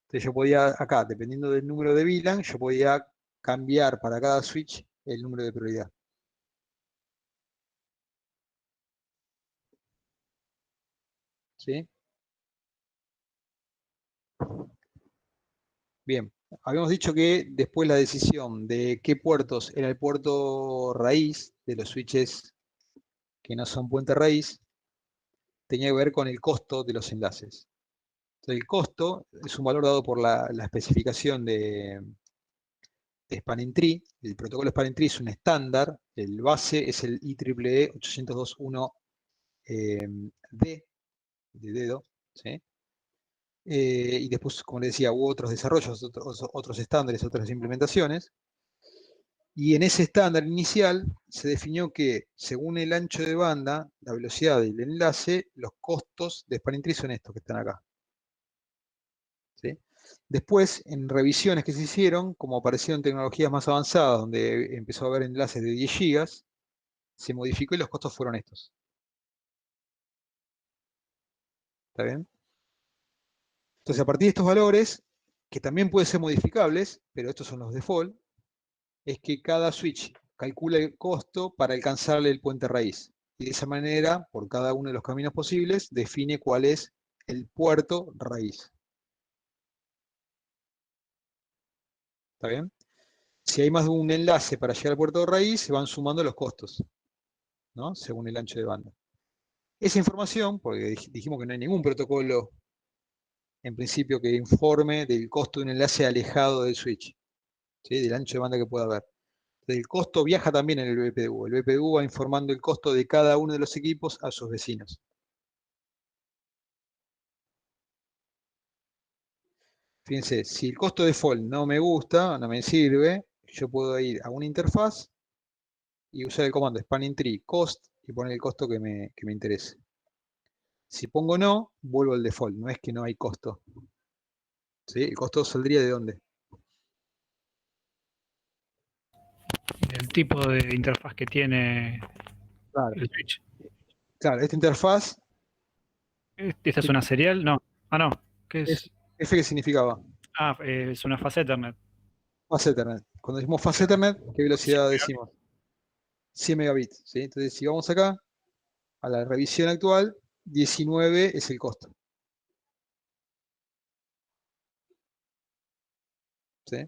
Entonces yo podía, acá, dependiendo del número de VLAN, yo podía cambiar para cada switch el número de prioridad. ¿Sí? Bien, habíamos dicho que después la decisión de qué puertos era el puerto raíz de los switches que no son puente raíz, tenía que ver con el costo de los enlaces. Entonces, el costo es un valor dado por la especificación de Spanning Tree. El protocolo Spanning Tree es un estándar, el base es el IEEE 802.1D, de dedo, ¿sí? Y después, como les decía, hubo otros desarrollos, otros estándares, otras implementaciones. Y en ese estándar inicial se definió que, según el ancho de banda, la velocidad del enlace, los costos de Spanning Tree son estos que están acá. ¿Sí? Después, en revisiones que se hicieron, como aparecieron tecnologías más avanzadas, donde empezó a haber enlaces de 10 GB, se modificó y los costos fueron estos. ¿Está bien? Entonces, a partir de estos valores, que también pueden ser modificables, pero estos son los default, es que cada switch calcula el costo para alcanzarle el puente raíz. Y de esa manera, por cada uno de los caminos posibles, define cuál es el puerto raíz. ¿Está bien? Si hay más de un enlace para llegar al puerto raíz, se van sumando los costos, ¿no? Según el ancho de banda. Esa información, porque dijimos que no hay ningún protocolo en principio que informe del costo de un enlace alejado del switch, ¿sí? Del ancho de banda que pueda haber. El costo viaja también en el BPDU. El BPDU va informando el costo de cada uno de los equipos a sus vecinos. Fíjense, si el costo default no me gusta, no me sirve, yo puedo ir a una interfaz y usar el comando spanning tree cost y poner el costo que me interese. Si pongo no, vuelvo al default, no es que no hay costo. ¿Sí? ¿El costo saldría de dónde? El tipo de interfaz que tiene Claro, el switch. claro, esta interfaz. ¿Esta es una serial? No. Ah, no. ¿Qué es? ¿F qué significaba? Ah, es una fase Ethernet. Fast Ethernet. Cuando decimos Fast Ethernet, ¿qué velocidad decimos? 100 megabits. ¿Sí? Entonces, si vamos acá, a la revisión actual, 19 es el costo. ¿Sí?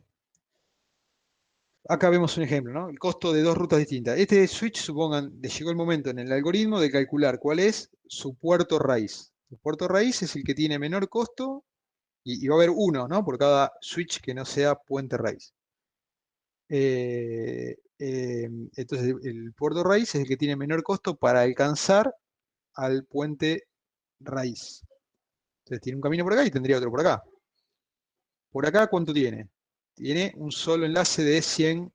Acá vemos un ejemplo, ¿no? El costo de dos rutas distintas. Este switch, supongan, llegó el momento en el algoritmo de calcular cuál es su puerto raíz. El puerto raíz es el que tiene menor costo y va a haber uno, ¿no? Por cada switch que no sea puente raíz. Entonces, el puerto raíz es el que tiene menor costo para alcanzar al puente raíz. Entonces tiene un camino por acá y tendría otro por acá. Por acá, ¿cuánto tiene? Tiene un solo enlace de 100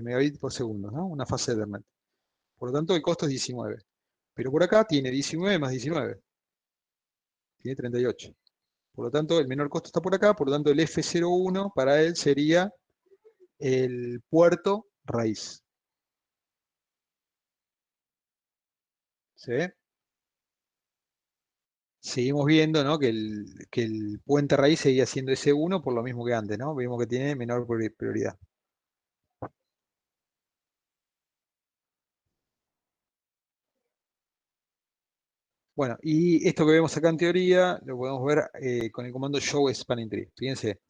megabits por segundo, ¿no? Una fase de Ethernet. Por lo tanto, el costo es 19. Pero por acá tiene 19 más 19. Tiene 38. Por lo tanto, el menor costo está por acá. Por lo tanto, el F01 para él sería el puerto raíz. ¿Se ve? Seguimos viendo, ¿no? que el puente raíz seguía siendo S1 por lo mismo que antes, ¿no? Vemos que tiene menor prioridad. Bueno, y esto que vemos acá en teoría lo podemos ver con el comando show spanning tree. Fíjense,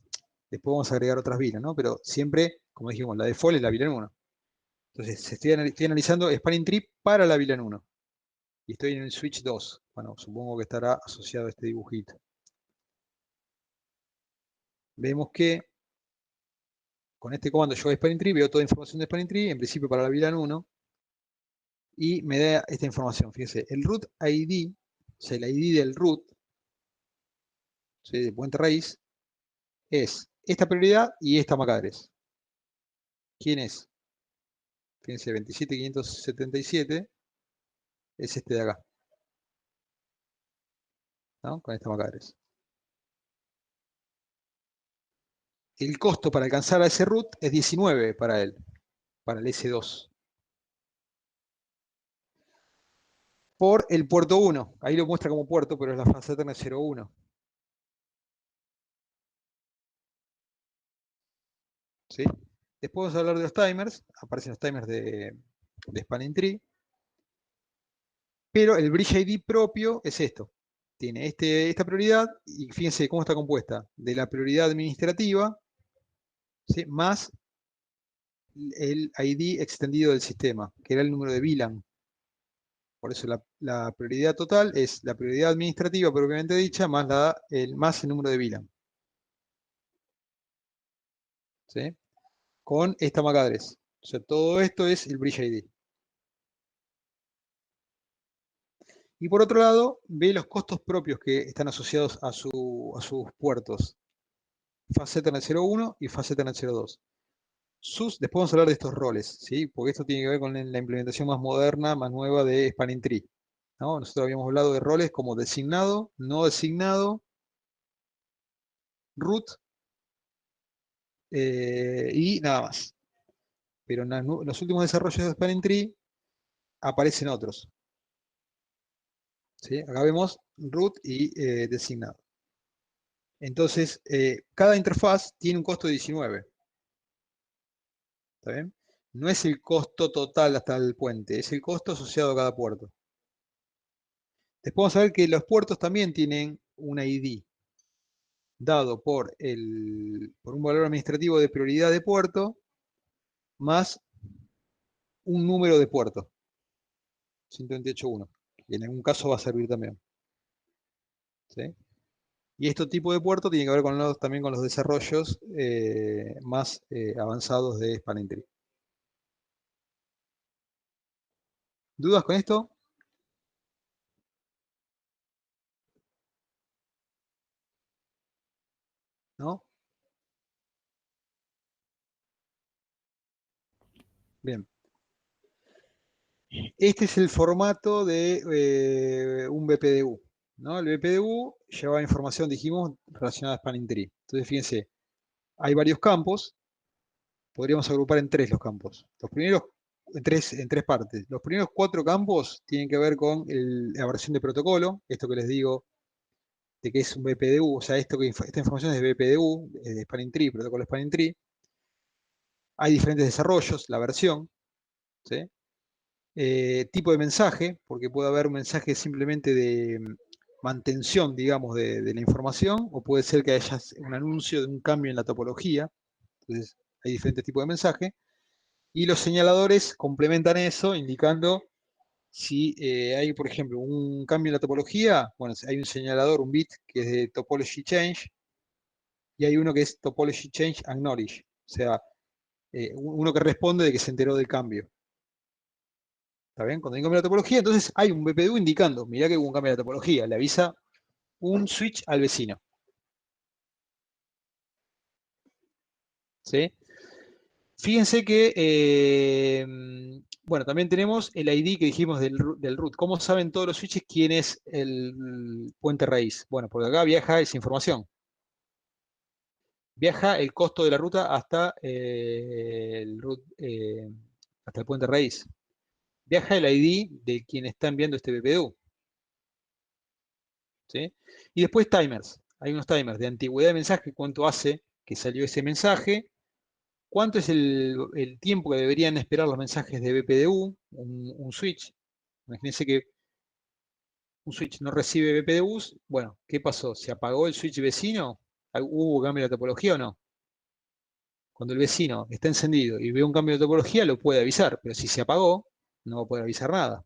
después vamos a agregar otras VLAN, ¿no? Pero siempre, como dijimos, la default es la VLAN 1. Entonces, estoy analizando spanning tree para la VLAN 1. Y estoy en el switch 2. Bueno, supongo que estará asociado a este dibujito. Vemos que con este comando show spanning tree veo toda información de spanning tree, en principio para la VLAN 1. Y me da esta información. Fíjense, el root ID, o sea, el ID del root, ¿sí? De puente raíz, es esta prioridad y esta MAC address. ¿Quién es? Fíjense, 27577 es este de acá, ¿no? Con esta MAC address. El costo para alcanzar a ese root es 19 para él, para el S2. Por el puerto 1. Ahí lo muestra como puerto, pero es la fase Ethernet 01. ¿Sí? Después vamos a hablar de los timers. Aparecen los timers de spanning tree. Pero el bridge ID propio es esto. Tiene esta prioridad y fíjense cómo está compuesta. De la prioridad administrativa, ¿sí? Más el ID extendido del sistema, que era el número de VLAN. Por eso la prioridad total es la prioridad administrativa propiamente dicha más el número de VLAN. ¿Sí? Con esta MAC address. O sea, todo esto es el bridge ID. Y por otro lado, ve los costos propios que están asociados a sus puertos. Fase Ethernet 01 y Fase Ethernet 02. Después vamos a hablar de estos roles, ¿sí? Porque esto tiene que ver con la implementación más moderna, más nueva de Spanning Tree, ¿no? Nosotros habíamos hablado de roles como designado, no designado, root y nada más. Pero en los últimos desarrollos de Spanning Tree aparecen otros. ¿Sí? Acá vemos root y designado. Entonces, cada interfaz tiene un costo de 19. ¿Está bien? No es el costo total hasta el puente, es el costo asociado a cada puerto. Después vamos a ver que los puertos también tienen un ID dado por un valor administrativo de prioridad de puerto más un número de puerto, 128.1, que en algún caso va a servir también. ¿Sí? Y este tipo de puerto tiene que ver también con los desarrollos más avanzados de Spanning Tree. ¿Dudas con esto? ¿No? Bien. Este es el formato de un BPDU, ¿no? El BPDU lleva información, dijimos, relacionada a Spanning Tree. Entonces, fíjense, hay varios campos. Podríamos agrupar en tres los campos. Los primeros, en tres partes. Los primeros 4 campos tienen que ver con la versión de protocolo, esto que les digo, de que es un BPDU, o sea, esta información es de BPDU, de Spanning Tree, protocolo Spanning Tree. Hay diferentes desarrollos, la versión, ¿sí? Tipo de mensaje, porque puede haber un mensaje simplemente de mantención, digamos, de la información, o puede ser que haya un anuncio de un cambio en la topología. Entonces, hay diferentes tipos de mensaje. Y los señaladores complementan eso, indicando si hay, por ejemplo, un cambio en la topología. Bueno, hay un señalador, un bit, que es de topology change, y hay uno que es topology change acknowledge, o sea, uno que responde de que se enteró del cambio. ¿Está bien? Cuando hay un cambio de la topología, entonces hay un BPDU indicando, mirá que hubo un cambio de la topología, le avisa un switch al vecino. ¿Sí? Fíjense que, bueno, también tenemos el ID que dijimos del root. ¿Cómo saben todos los switches quién es el puente raíz? Bueno, porque acá viaja esa información. Viaja el costo de la ruta hasta, hasta el puente raíz. Viaja el ID de quien está enviando este BPDU. ¿Sí? Y después timers. Hay unos timers de antigüedad de mensaje, cuánto hace que salió ese mensaje, cuánto es el tiempo que deberían esperar los mensajes de BPDU, un switch. Imagínense que un switch no recibe BPDUs. Bueno, ¿qué pasó? ¿Se apagó el switch vecino? ¿Hubo cambio de topología o no? Cuando el vecino está encendido y ve un cambio de topología, lo puede avisar, pero si se apagó, no va a poder avisar nada.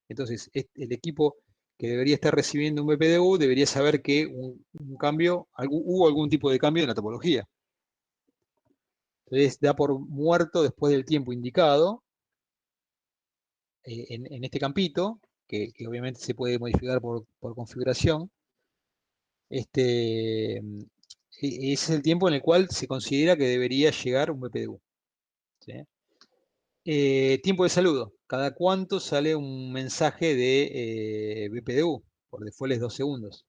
Entonces, el equipo que debería estar recibiendo un BPDU debería saber que un cambio, hubo algún tipo de cambio en la topología. Entonces, da por muerto después del tiempo indicado en este campito, que obviamente se puede modificar por configuración. Ese es el tiempo en el cual se considera que debería llegar un BPDU. ¿Sí? Tiempo de saludo. ¿Cada cuánto sale un mensaje de BPDU? Por default es 2 segundos.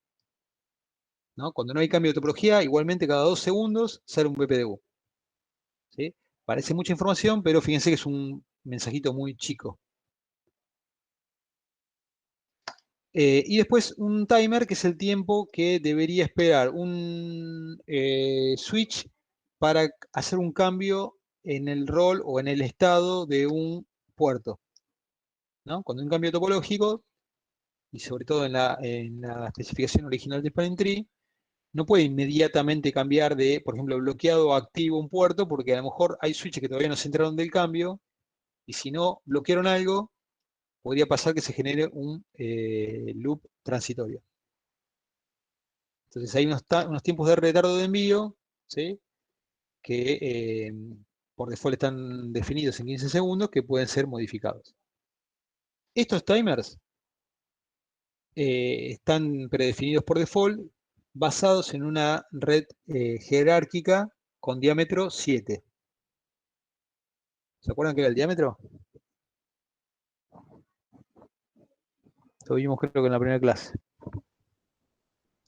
¿No? Cuando no hay cambio de topología, igualmente cada 2 segundos sale un BPDU. ¿Sí? Parece mucha información, pero fíjense que es un mensajito muy chico. Y después un timer, que es el tiempo que debería esperar un switch para hacer un cambio en el rol o en el estado de un puerto. ¿No? Cuando hay un cambio topológico, y sobre todo en la especificación original de Spanning Tree, no puede inmediatamente cambiar de, por ejemplo, bloqueado a activo un puerto, porque a lo mejor hay switches que todavía no se enteraron del cambio, y si no bloquearon algo, podría pasar que se genere un loop transitorio. Entonces hay unos tiempos de retardo de envío, ¿sí? Que por default están definidos en 15 segundos, que pueden ser modificados. Estos timers están predefinidos por default, basados en una red jerárquica con diámetro 7. ¿Se acuerdan qué era el diámetro? Lo vimos creo que en la primera clase.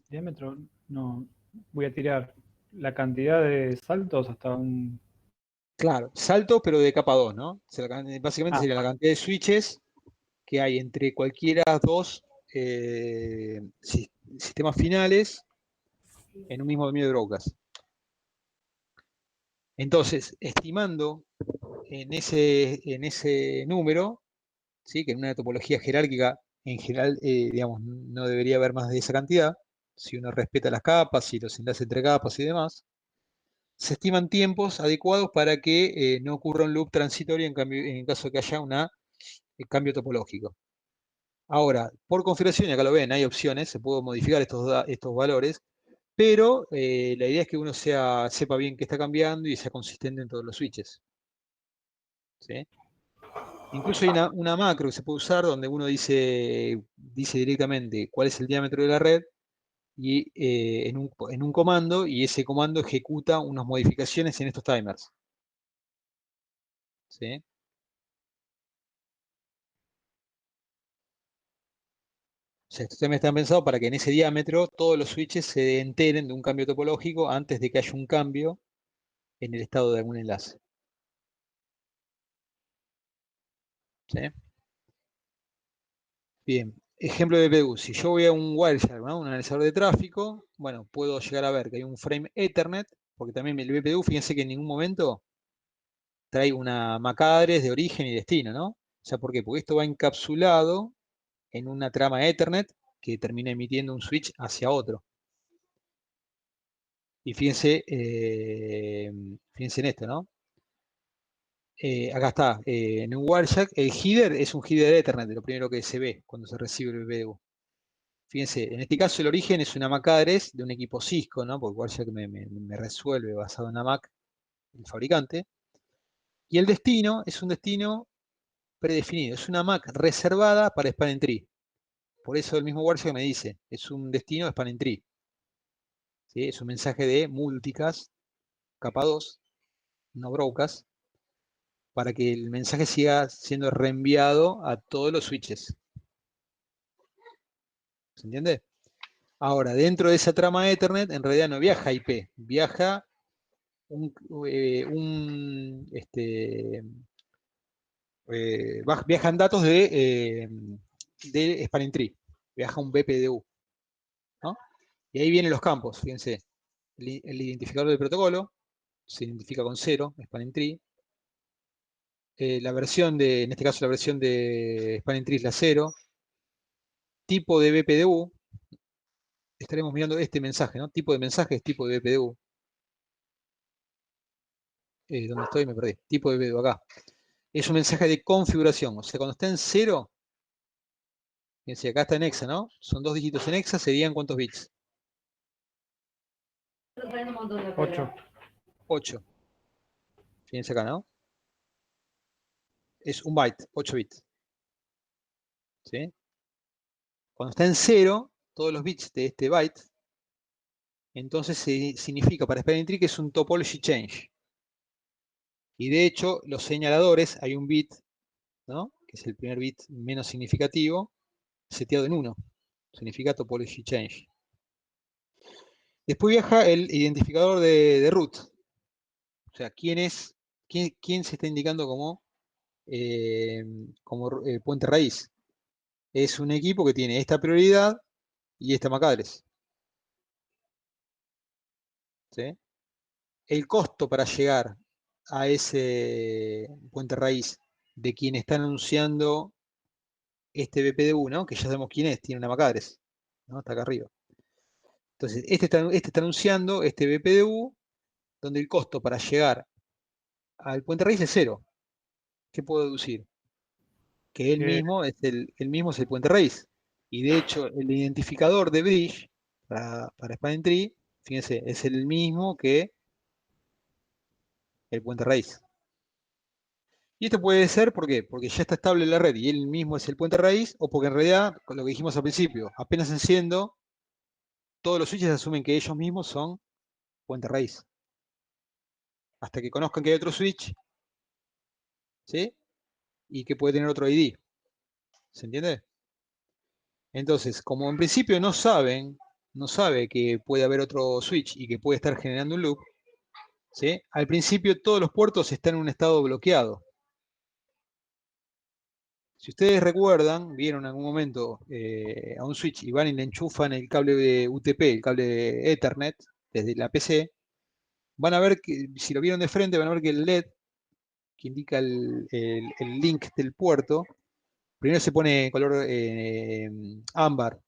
Diámetro, no. Voy a tirar la cantidad de saltos hasta un... Claro, salto pero de capa 2, ¿no? O sea, básicamente Ah. sería la cantidad de switches que hay entre cualquiera dos sistemas finales en un mismo dominio de Broadcast. Entonces, estimando en ese número, ¿sí? Que en una topología jerárquica, en general, digamos, no debería haber más de esa cantidad, si uno respeta las capas y los enlaces entre capas y demás, se estiman tiempos adecuados para que no ocurra un loop transitorio en caso de que haya un cambio topológico. Ahora, por configuración, y acá lo ven, hay opciones, se pueden modificar estos valores, pero la idea es que uno sepa bien qué está cambiando y sea consistente en todos los switches. ¿Sí? Incluso hay una macro que se puede usar donde uno dice directamente cuál es el diámetro de la red y en un comando, y ese comando ejecuta unas modificaciones en estos timers. ¿Sí? O sea, estos timers están pensados para que en ese diámetro todos los switches se enteren de un cambio topológico antes de que haya un cambio en el estado de algún enlace. ¿Sí? Bien, ejemplo de BPDU. Si yo voy a un Wireshark, ¿no? Un analizador de tráfico, bueno, puedo llegar a ver que hay un frame Ethernet, porque también el BPDU, fíjense que en ningún momento trae una MAC address de origen y destino, ¿no? O sea, ¿por qué? Porque esto va encapsulado en una trama Ethernet que termina emitiendo un switch hacia otro. Y fíjense en esto, ¿no? Acá está, en un Wireshark, el header es un header Ethernet, lo primero que se ve cuando se recibe el BPDU. Fíjense, en este caso el origen es una MAC address de un equipo Cisco, ¿no? Porque Wireshark me resuelve basado en una MAC, el fabricante. Y el destino es un destino predefinido, es una MAC reservada para Spanning Tree. Por eso el mismo Warshak me dice, es un destino de Spanning Tree. ¿Sí? Es un mensaje de multicast, capa 2, no broadcast, para que el mensaje siga siendo reenviado a todos los switches. ¿Se entiende? Ahora, dentro de esa trama Ethernet, en realidad no viaja IP, viaja viajan datos de Spanning Tree, viaja un BPDU, ¿no? Y ahí vienen los campos, fíjense, el identificador del protocolo se identifica con 0, Spanning Tree. La versión en este caso la versión de Spanning Tree es la 0. Tipo de BPDU, estaremos mirando este mensaje, ¿no? Tipo de mensaje es tipo de BPDU. ¿Dónde estoy? Me perdí. Tipo de BPDU, acá. Es un mensaje de configuración, o sea, cuando está en 0, fíjense, acá está en hexa, ¿no? Son 2 dígitos en hexa, serían ¿cuántos bits? 8. 8. Fíjense acá, ¿no? Es un byte, 8 bits. ¿Sí? Cuando está en 0, todos los bits de este byte, entonces significa para Spanning Tree que es un topology change. Y de hecho, los señaladores, hay un bit, ¿no? Que es el primer bit menos significativo, seteado en 1. Significa topology change. Después viaja el identificador de root. O sea, quién se está indicando como puente raíz. Es un equipo que tiene esta prioridad y esta MAC address. ¿Sí? El costo para llegar a ese puente raíz de quien está anunciando este BPDU, ¿no? Que ya sabemos quién es, tiene una MAC address, ¿no? Está acá arriba. Entonces, este está anunciando este BPDU, donde el costo para llegar al puente raíz es 0. ¿Qué puedo deducir? Que él mismo es el puente raíz. Y de hecho, el identificador de bridge para Spanning Tree, fíjense, es el mismo que el puente raíz. Y esto puede ser, ¿por qué? Porque ya está estable la red y él mismo es el puente raíz, o porque en realidad, con lo que dijimos al principio, apenas enciendo, todos los switches asumen que ellos mismos son puente raíz. Hasta que conozcan que hay otro switch, ¿sí? Y que puede tener otro ID. ¿Se entiende? Entonces, como en principio no sabe que puede haber otro switch y que puede estar generando un loop, ¿sí? Al principio todos los puertos están en un estado bloqueado. Si ustedes recuerdan, vieron en algún momento a un switch y van y le enchufan el cable de UTP, el cable de Ethernet, desde la PC, van a ver que, si lo vieron de frente, van a ver que el LED, que indica el link del puerto, primero se pone color ámbar,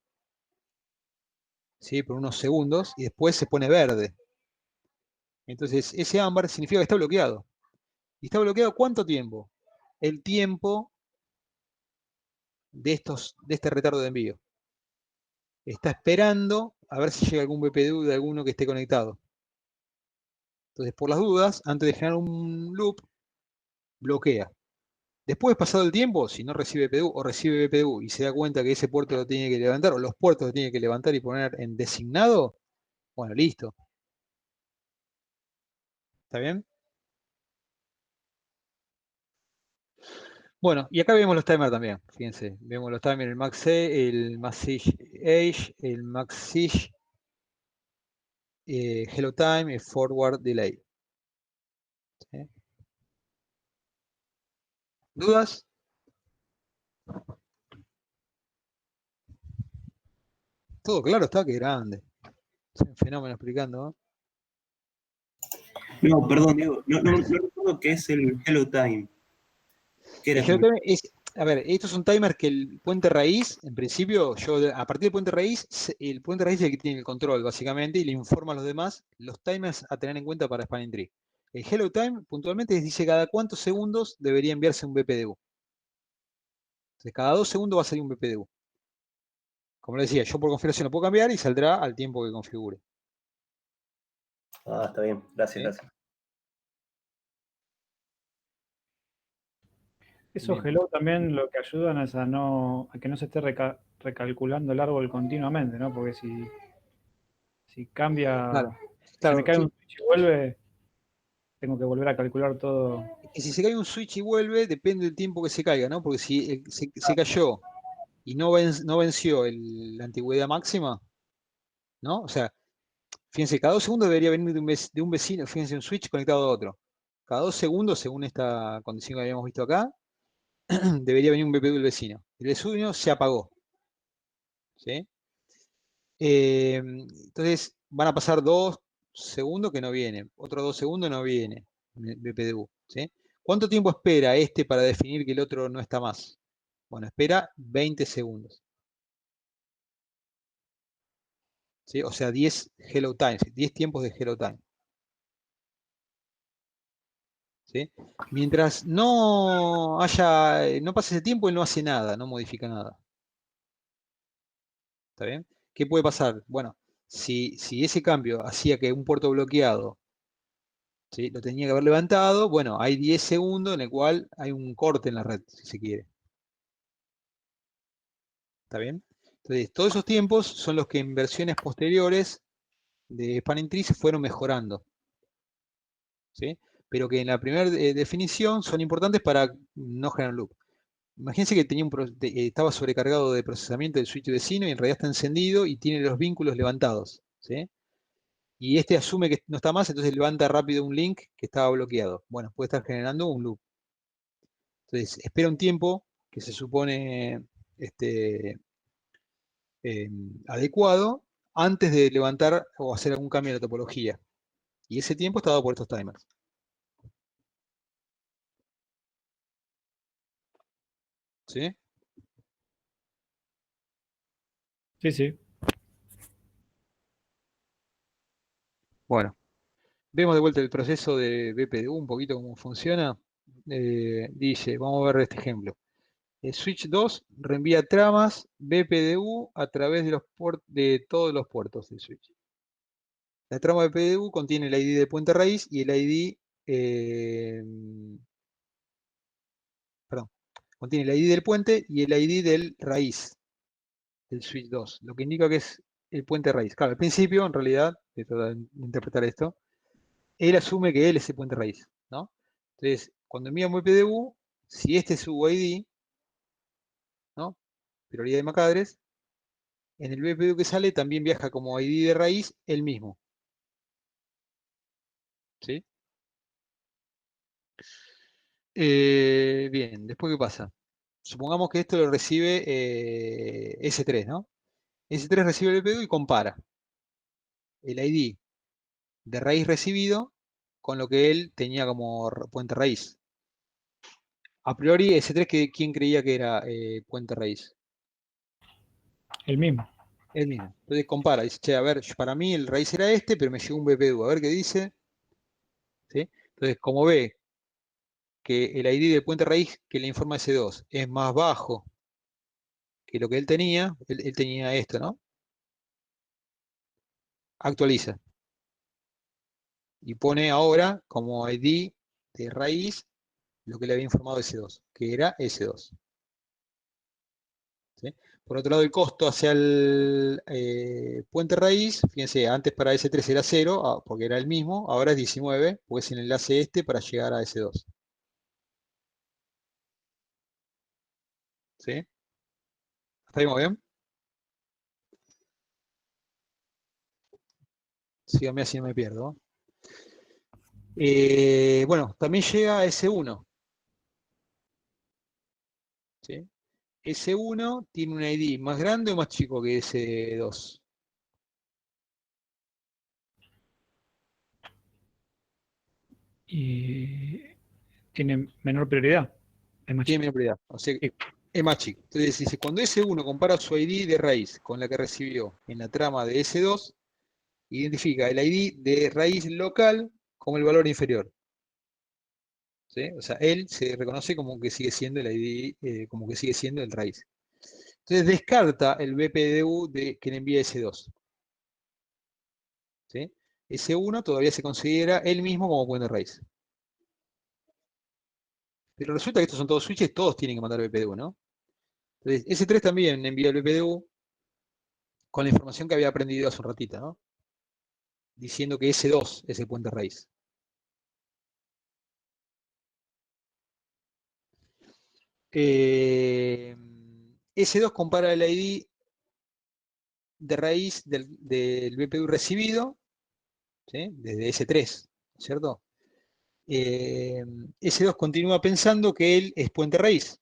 ¿sí? Por unos segundos, y después se pone verde. Entonces, ese ámbar significa que está bloqueado. ¿Y está bloqueado cuánto tiempo? El tiempo de este retardo de envío. Está esperando a ver si llega algún BPDU de alguno que esté conectado. Entonces, por las dudas, antes de generar un loop, bloquea. Después, pasado el tiempo, si no recibe BPDU o recibe BPDU y se da cuenta que ese puerto lo tiene que levantar, o los puertos lo tiene que levantar y poner en designado, bueno, listo. ¿Está bien? Bueno, y acá vemos los timers también, fíjense, vemos los timers, el MaxSage, el MaxSage Age, el MaxSage Hello Time y Forward Delay. ¿Sí? ¿Dudas? Todo claro, está que grande. Es un fenómeno explicando, ¿no? No, perdón, Diego, no recuerdo qué es el Hello Time. ¿Qué El era? Hello Time es, a ver, esto es un timer que el puente raíz, en principio, a partir del puente raíz, el puente raíz es el que tiene el control, básicamente, y le informa a los demás los timers a tener en cuenta para Spanning Tree. El Hello Time, puntualmente, dice cada cuántos segundos debería enviarse un BPDU. Entonces, cada 2 segundos va a salir un BPDU. Como le decía, yo por configuración lo puedo cambiar y saldrá al tiempo que configure. Ah, está bien, gracias, ¿Sí? gracias. Esos Bien. hello también lo que ayudan es a que no se esté recalculando el árbol continuamente, ¿no? Porque si cambia, Claro, se me claro. cae un switch y vuelve, tengo que volver a calcular todo. Que si se cae un switch y vuelve, depende del tiempo que se caiga, ¿no? Porque si se cayó y no venció la antigüedad máxima, ¿no? O sea, fíjense, cada 2 segundos debería venir de un vecino, fíjense, un switch conectado a otro. Cada 2 segundos, según esta condición que habíamos visto acá, debería venir un BPU del vecino. El vecino se apagó, ¿sí? Entonces van a pasar 2 segundos que no viene, otros 2 segundos no viene BPDU, ¿sí? ¿Cuánto tiempo espera este para definir que el otro no está más? Bueno, espera 20 segundos. ¿Sí? O sea, 10 hello times, 10 tiempos de hello time. ¿Sí? Mientras no pase ese tiempo, él no hace nada, no modifica nada. ¿Está bien? ¿Qué puede pasar? Bueno, si ese cambio hacía que un puerto bloqueado, ¿sí?, lo tenía que haber levantado, bueno, hay 10 segundos en el cual hay un corte en la red, si se quiere. ¿Está bien? Entonces, todos esos tiempos son los que en versiones posteriores de Spanning Tree se fueron mejorando. ¿Sí? Pero que en la primera definición son importantes para no generar loop. Imagínense que estaba sobrecargado de procesamiento del switch vecino y en realidad está encendido y tiene los vínculos levantados. ¿Sí? Y este asume que no está más, entonces levanta rápido un link que estaba bloqueado. Bueno, puede estar generando un loop. Entonces, espera un tiempo que se supone adecuado antes de levantar o hacer algún cambio en la topología. Y ese tiempo está dado por estos timers. ¿Sí? Sí, sí. Bueno, vemos de vuelta el proceso de BPDU, un poquito cómo funciona. Dice, vamos a ver este ejemplo. El switch 2 reenvía tramas BPDU a través de todos los puertos del switch. La trama BPDU contiene el ID de puente raíz y el ID, perdón, contiene el ID del puente y el ID del raíz del switch 2, lo que indica que es el puente raíz. Claro, al principio, en realidad, de interpretar esto, él asume que él es el puente raíz, ¿no? Entonces, cuando envía un BPDU, si este es su ID, ¿no?, prioridad de McAdress, en el BPDU que sale también viaja como ID de raíz él mismo. ¿Sí? Bien, después ¿qué pasa? Supongamos que esto lo recibe S3, ¿no? S3 recibe el BPDU y compara el ID de raíz recibido con lo que él tenía como puente raíz. A priori, S3, ¿quién creía que era puente raíz? El mismo. Él mismo. Entonces compara, dice, che, a ver, para mí el raíz era este, pero me llegó un BPDU, a ver qué dice. ¿Sí? Entonces, como ve que el ID del puente raíz que le informa S2 es más bajo que lo que él tenía esto, ¿no? Actualiza. Y pone ahora como ID de raíz lo que le había informado S2, que era S2. ¿Sí? Por otro lado, el costo hacia el puente raíz, fíjense, antes para S3 era 0, porque era el mismo, ahora es 19, porque es el enlace para llegar a S2. ¿Sí? ¿Hasta ahí muy bien? Síganme así no me pierdo. Bueno, también llega a S1. ¿Sí? S1 tiene un ID más grande o más chico que S2. Y tiene menor prioridad. Es más Tiene chico. menor prioridad. O sea, Sí. es más chico. Entonces dice, cuando S1 compara su ID de raíz con la que recibió en la trama de S2, identifica el ID de raíz local como el valor inferior. ¿Sí? O sea, él se reconoce como que sigue siendo el ID, como que sigue siendo el raíz. Entonces descarta el BPDU que le envía S2. ¿Sí? S1 todavía se considera él mismo como puente raíz. Pero resulta que estos son todos switches, todos tienen que mandar BPDU, ¿no? Entonces, S3 también envía el BPDU con la información que había aprendido hace un ratito, ¿no? Diciendo que S2 es el puente raíz. S2 compara el ID de raíz del BPDU recibido, ¿sí? Desde S3, ¿cierto? S2 continúa pensando que él es puente raíz,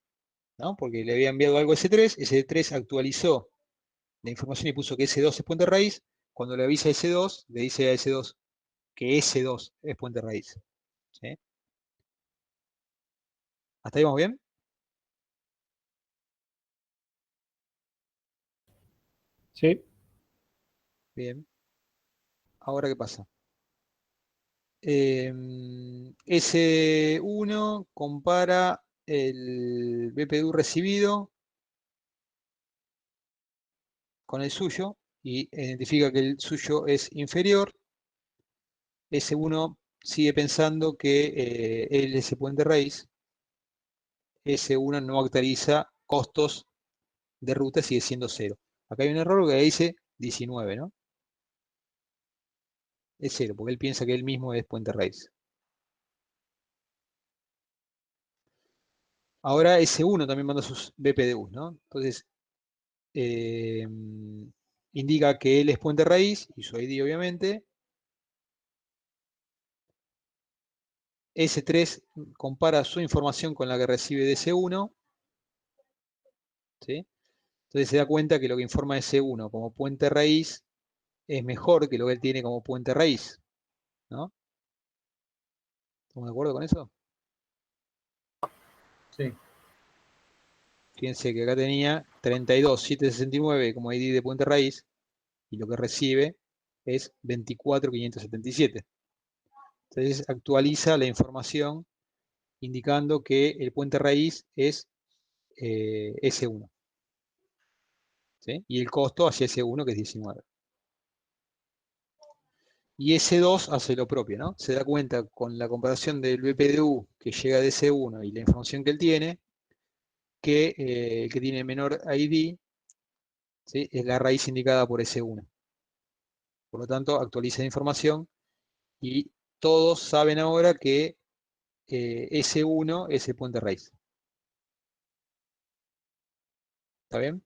¿no? Porque le había enviado algo a S3, S3 actualizó la información y puso que S2 es puente raíz. Cuando le avisa a S2, le dice a S2 que S2 es puente raíz. ¿Sí? ¿Hasta ahí vamos bien? Sí. Bien. Ahora, ¿qué pasa? S1 compara el BPDU recibido con el suyo y identifica que el suyo es inferior. S1 sigue pensando que él es el puente raíz. S1 no actualiza costos de ruta, sigue siendo 0. Acá hay un error que dice 19, ¿no? Es 0, porque él piensa que él mismo es puente raíz. Ahora S1 también manda sus BPDUs, ¿no? Entonces, indica que él es puente raíz, y su ID obviamente. S3 compara su información con la que recibe de S1, ¿sí? Entonces se da cuenta que lo que informa S1 como puente raíz es mejor que lo que él tiene como puente raíz, ¿no? ¿Estamos de acuerdo con eso? Sí. Fíjense que acá tenía 32.769 como ID de puente raíz y lo que recibe es 24.577. Entonces actualiza la información indicando que el puente raíz es S1, ¿sí? Y el costo hacia S1 que es 19. Y S2 hace lo propio, ¿no? Se da cuenta con la comparación del BPDU que llega de S1 y la información que él tiene, que el que tiene menor ID, ¿sí? Es la raíz indicada por S1. Por lo tanto, actualiza la información y todos saben ahora que S1 es el puente raíz. ¿Está bien?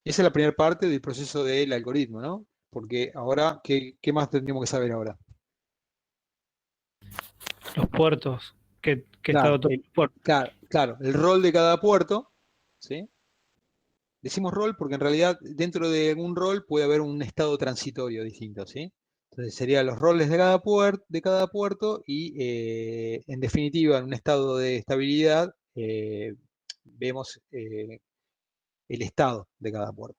Esa es la primera parte del proceso del algoritmo, ¿no? Porque ahora, ¿qué más tendríamos que saber ahora? Los puertos. ¿Qué Claro, estado todos los puertos? claro, el rol de cada puerto, ¿sí? Decimos rol porque en realidad dentro de un rol puede haber un estado transitorio distinto, ¿sí? Entonces serían los roles de cada puerto y en definitiva en un estado de estabilidad vemos el estado de cada puerto.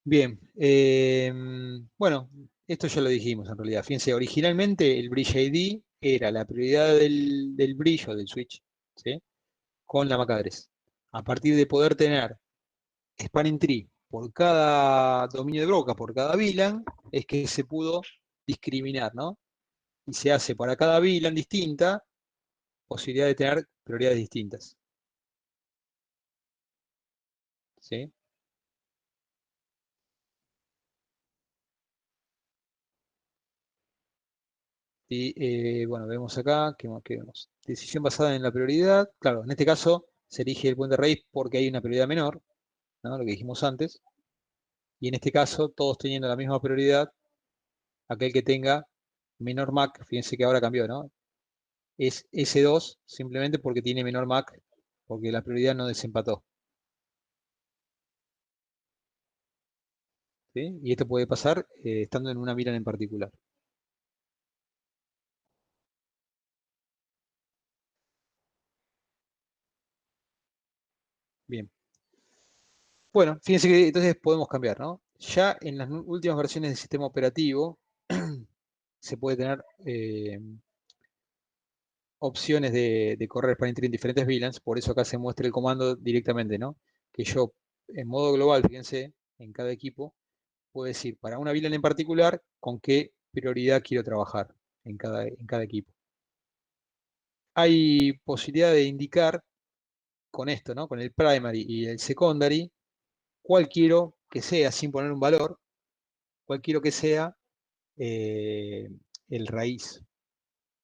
Bien, bueno, esto ya lo dijimos en realidad. Fíjense, originalmente el bridge ID era la prioridad del brillo del switch, ¿sí? Con la MAC address. A partir de poder tener spanning tree por cada dominio de broca, por cada VLAN, es que se pudo discriminar, ¿no? Y se hace para cada VLAN distinta posibilidad de tener prioridades distintas. ¿Sí? Y bueno, vemos acá, ¿qué vemos? Decisión basada en la prioridad. Claro, en este caso se elige el puente raíz porque hay una prioridad menor, ¿no? Lo que dijimos antes. Y en este caso, todos teniendo la misma prioridad, aquel que tenga menor MAC, fíjense que ahora cambió, ¿no? Es S2 simplemente porque tiene menor MAC, porque la prioridad no desempató. ¿Sí? Y esto puede pasar estando en una VLAN en particular. Bien. Bueno, fíjense que entonces podemos cambiar, ¿no? Ya en las últimas versiones del sistema operativo se puede tener opciones de correr para en diferentes VLANs, por eso acá se muestra el comando directamente, ¿no? Que yo en modo global, fíjense, en cada equipo, puedo decir, para una VLAN en particular, con qué prioridad quiero trabajar en cada equipo. Hay posibilidad de indicar con esto, ¿no? Con el primary y el secondary, cuál quiero que sea, sin poner un valor, cuál quiero que sea el raíz.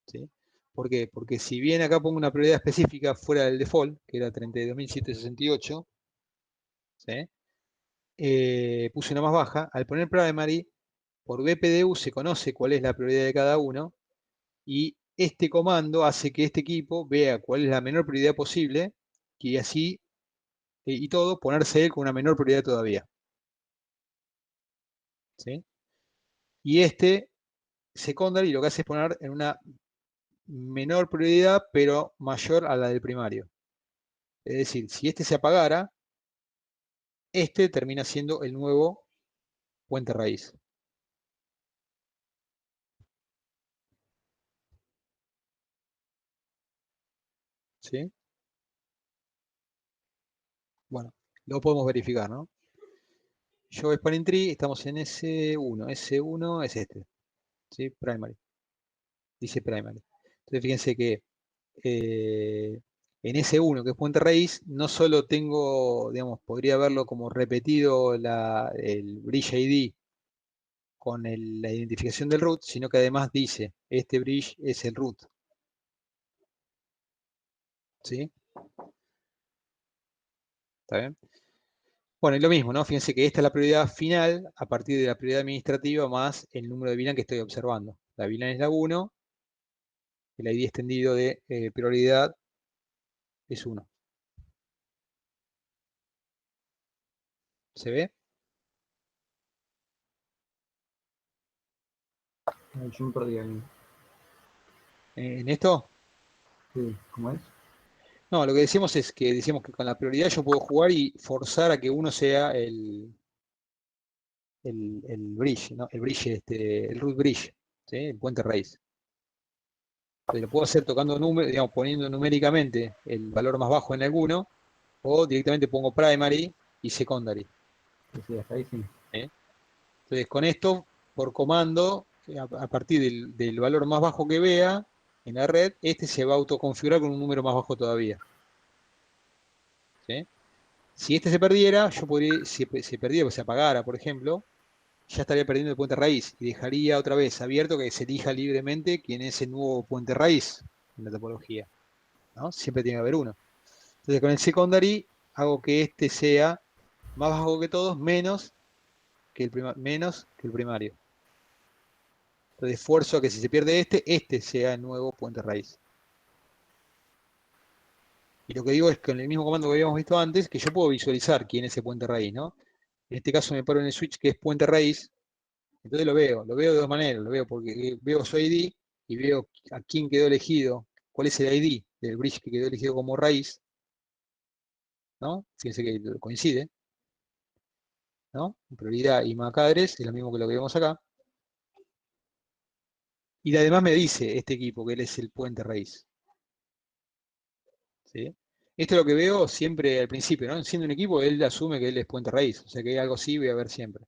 ¿Sí? ¿Por qué? Porque si bien acá pongo una prioridad específica fuera del default, que era 32.768, ¿sí? Puse una más baja, al poner primary, por BPDU se conoce cuál es la prioridad de cada uno, y este comando hace que este equipo vea cuál es la menor prioridad posible, y así, y todo, ponerse él con una menor prioridad todavía. ¿Sí? Y este secondary lo que hace es poner en una menor prioridad, pero mayor a la del primario. Es decir, si este se apagara, este termina siendo el nuevo puente raíz. ¿Sí? Bueno, lo podemos verificar, ¿no? Show Spanning Tree, estamos en S1. S1 es este. ¿Sí? Primary. Dice primary. Entonces fíjense que en S1, que es puente raíz, no solo tengo, digamos, podría verlo como repetido el bridge ID con la identificación del root, sino que además dice, este bridge es el root. ¿Sí? ¿Está bien? Bueno, y lo mismo, ¿no? Fíjense que esta es la prioridad final a partir de la prioridad administrativa más el número de VLAN que estoy observando. La VLAN es la 1, el ID extendido de prioridad es 1. ¿Se ve? Yo me perdí ahí. ¿En esto? Sí, ¿cómo es? No, lo que decimos es que decimos que con la prioridad yo puedo jugar y forzar a que uno sea el bridge, ¿no? El bridge, el root bridge, ¿sí? El puente raíz. Entonces lo puedo hacer tocando números, digamos, poniendo numéricamente el valor más bajo en alguno, o directamente pongo primary y secondary. Sí, hasta ahí sí. Entonces con esto, por comando, a partir del valor más bajo que vea en la red, este se va a autoconfigurar con un número más bajo todavía. ¿Sí? Si este se perdiera, yo podría, si se perdiera o se apagara, por ejemplo, ya estaría perdiendo el puente raíz y dejaría otra vez abierto que se elija libremente quién es el nuevo puente raíz en la topología, ¿no? Siempre tiene que haber uno. Entonces con el secondary hago que este sea más bajo que todos, menos que el primario. Entonces esfuerzo a que si se pierde este sea el nuevo puente raíz. Y lo que digo es que en el mismo comando que habíamos visto antes, que yo puedo visualizar quién es ese puente raíz, ¿no? En este caso me paro en el switch que es puente raíz, entonces lo veo de dos maneras, lo veo porque veo su ID y veo a quién quedó elegido, cuál es el ID del bridge que quedó elegido como raíz, ¿no? Fíjense que coincide, ¿no? Prioridad y MAC address es lo mismo que lo que vemos acá. Y además me dice este equipo que él es el puente raíz. ¿Sí? Esto es lo que veo siempre al principio, ¿no? Siendo un equipo, él asume que él es puente raíz, o sea que algo así voy a ver siempre.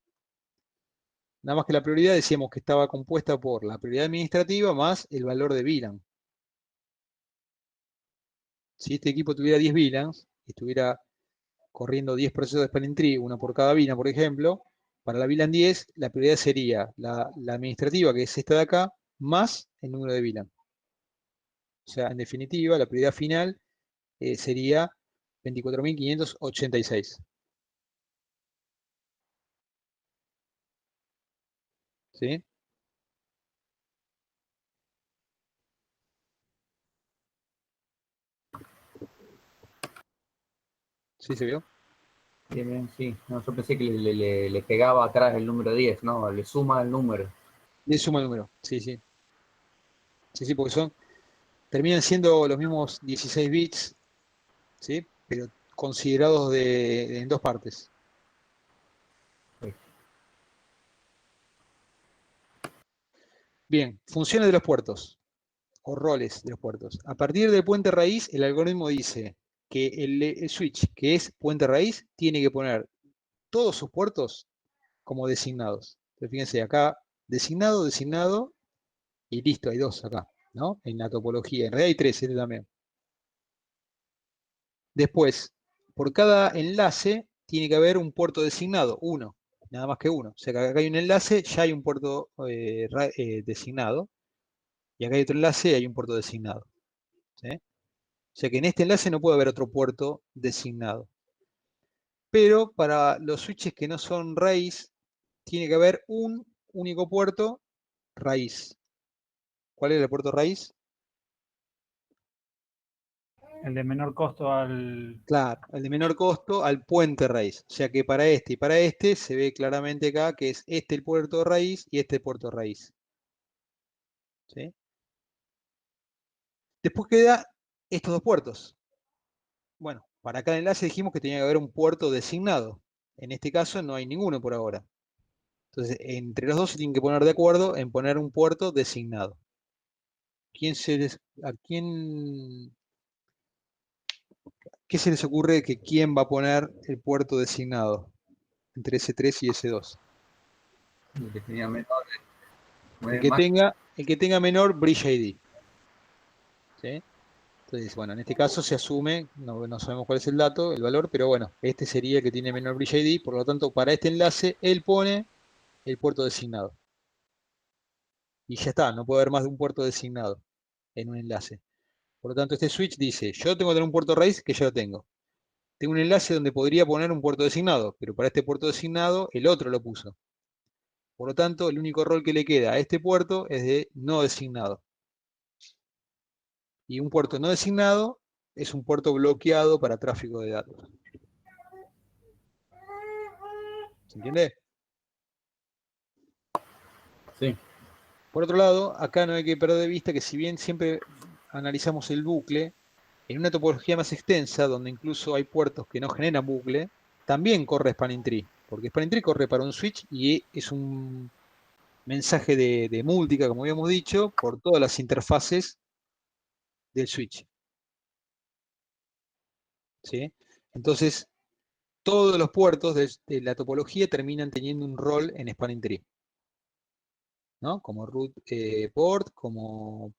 Nada más que la prioridad decíamos que estaba compuesta por la prioridad administrativa más el valor de VLAN. Si este equipo tuviera 10 VLANs, y estuviera corriendo 10 procesos de spanning tree, uno por cada VLAN, por ejemplo, para la VLAN 10, la prioridad sería la administrativa, que es esta de acá, más el número de VLAN. O sea, en definitiva, la prioridad final sería 24.586. ¿Sí? ¿Sí se vio? Bien, bien, sí. No, yo pensé que le pegaba atrás el número 10, no, le suma el número. Le suma el número, sí, sí. Sí, sí, porque terminan siendo los mismos 16 bits, ¿sí? Pero considerados en dos partes. Sí. Bien, funciones de los puertos, o roles de los puertos. A partir del puente raíz, el algoritmo dice que el switch que es puente raíz tiene que poner todos sus puertos como designados. Entonces, fíjense, acá designado, designado, y listo, hay dos acá, ¿no? En la topología. En realidad hay tres, este también. Después, por cada enlace tiene que haber un puerto designado, uno, nada más que uno. O sea que acá hay un enlace, ya hay un puerto designado, y acá hay otro enlace y hay un puerto designado. ¿Sí? O sea que en este enlace no puede haber otro puerto designado. Pero para los switches que no son raíz, tiene que haber un único puerto raíz. ¿Cuál es el puerto raíz? El de menor costo al... Claro, el de menor costo al puente raíz. O sea que para este y para este se ve claramente acá que es este el puerto raíz y este el puerto raíz. ¿Sí? Después queda estos dos puertos. Bueno, para cada enlace dijimos que tenía que haber un puerto designado. En este caso no hay ninguno por ahora. Entonces, entre los dos se tienen que poner de acuerdo en poner un puerto designado. ¿A quién, qué se les ocurre que quién va a poner el puerto designado entre S3 y S2? El que tenía menor, El que tenga menor bridge ID. ¿Sí? Entonces, bueno, en este caso se asume, no sabemos cuál es el dato, el valor, pero bueno, este sería el que tiene menor bridge ID, por lo tanto, para este enlace, él pone el puerto designado. Y ya está, no puede haber más de un puerto designado en un enlace. Por lo tanto, este switch dice, yo tengo que tener un puerto raíz que ya lo tengo. Tengo un enlace donde podría poner un puerto designado, pero para este puerto designado, el otro lo puso. Por lo tanto, el único rol que le queda a este puerto es de no designado. Y un puerto no designado es un puerto bloqueado para tráfico de datos. ¿Se entiende? sí. Por otro lado, acá no hay que perder de vista que si bien siempre analizamos el bucle, en una topología más extensa, donde incluso hay puertos que no generan bucle, también corre Spanning Tree, porque Spanning Tree corre para un switch y es un mensaje de múltica, como habíamos dicho, por todas las interfaces del switch. ¿Sí? Entonces, todos los puertos de la topología terminan teniendo un rol en Spanning Tree, ¿no? Como root port, como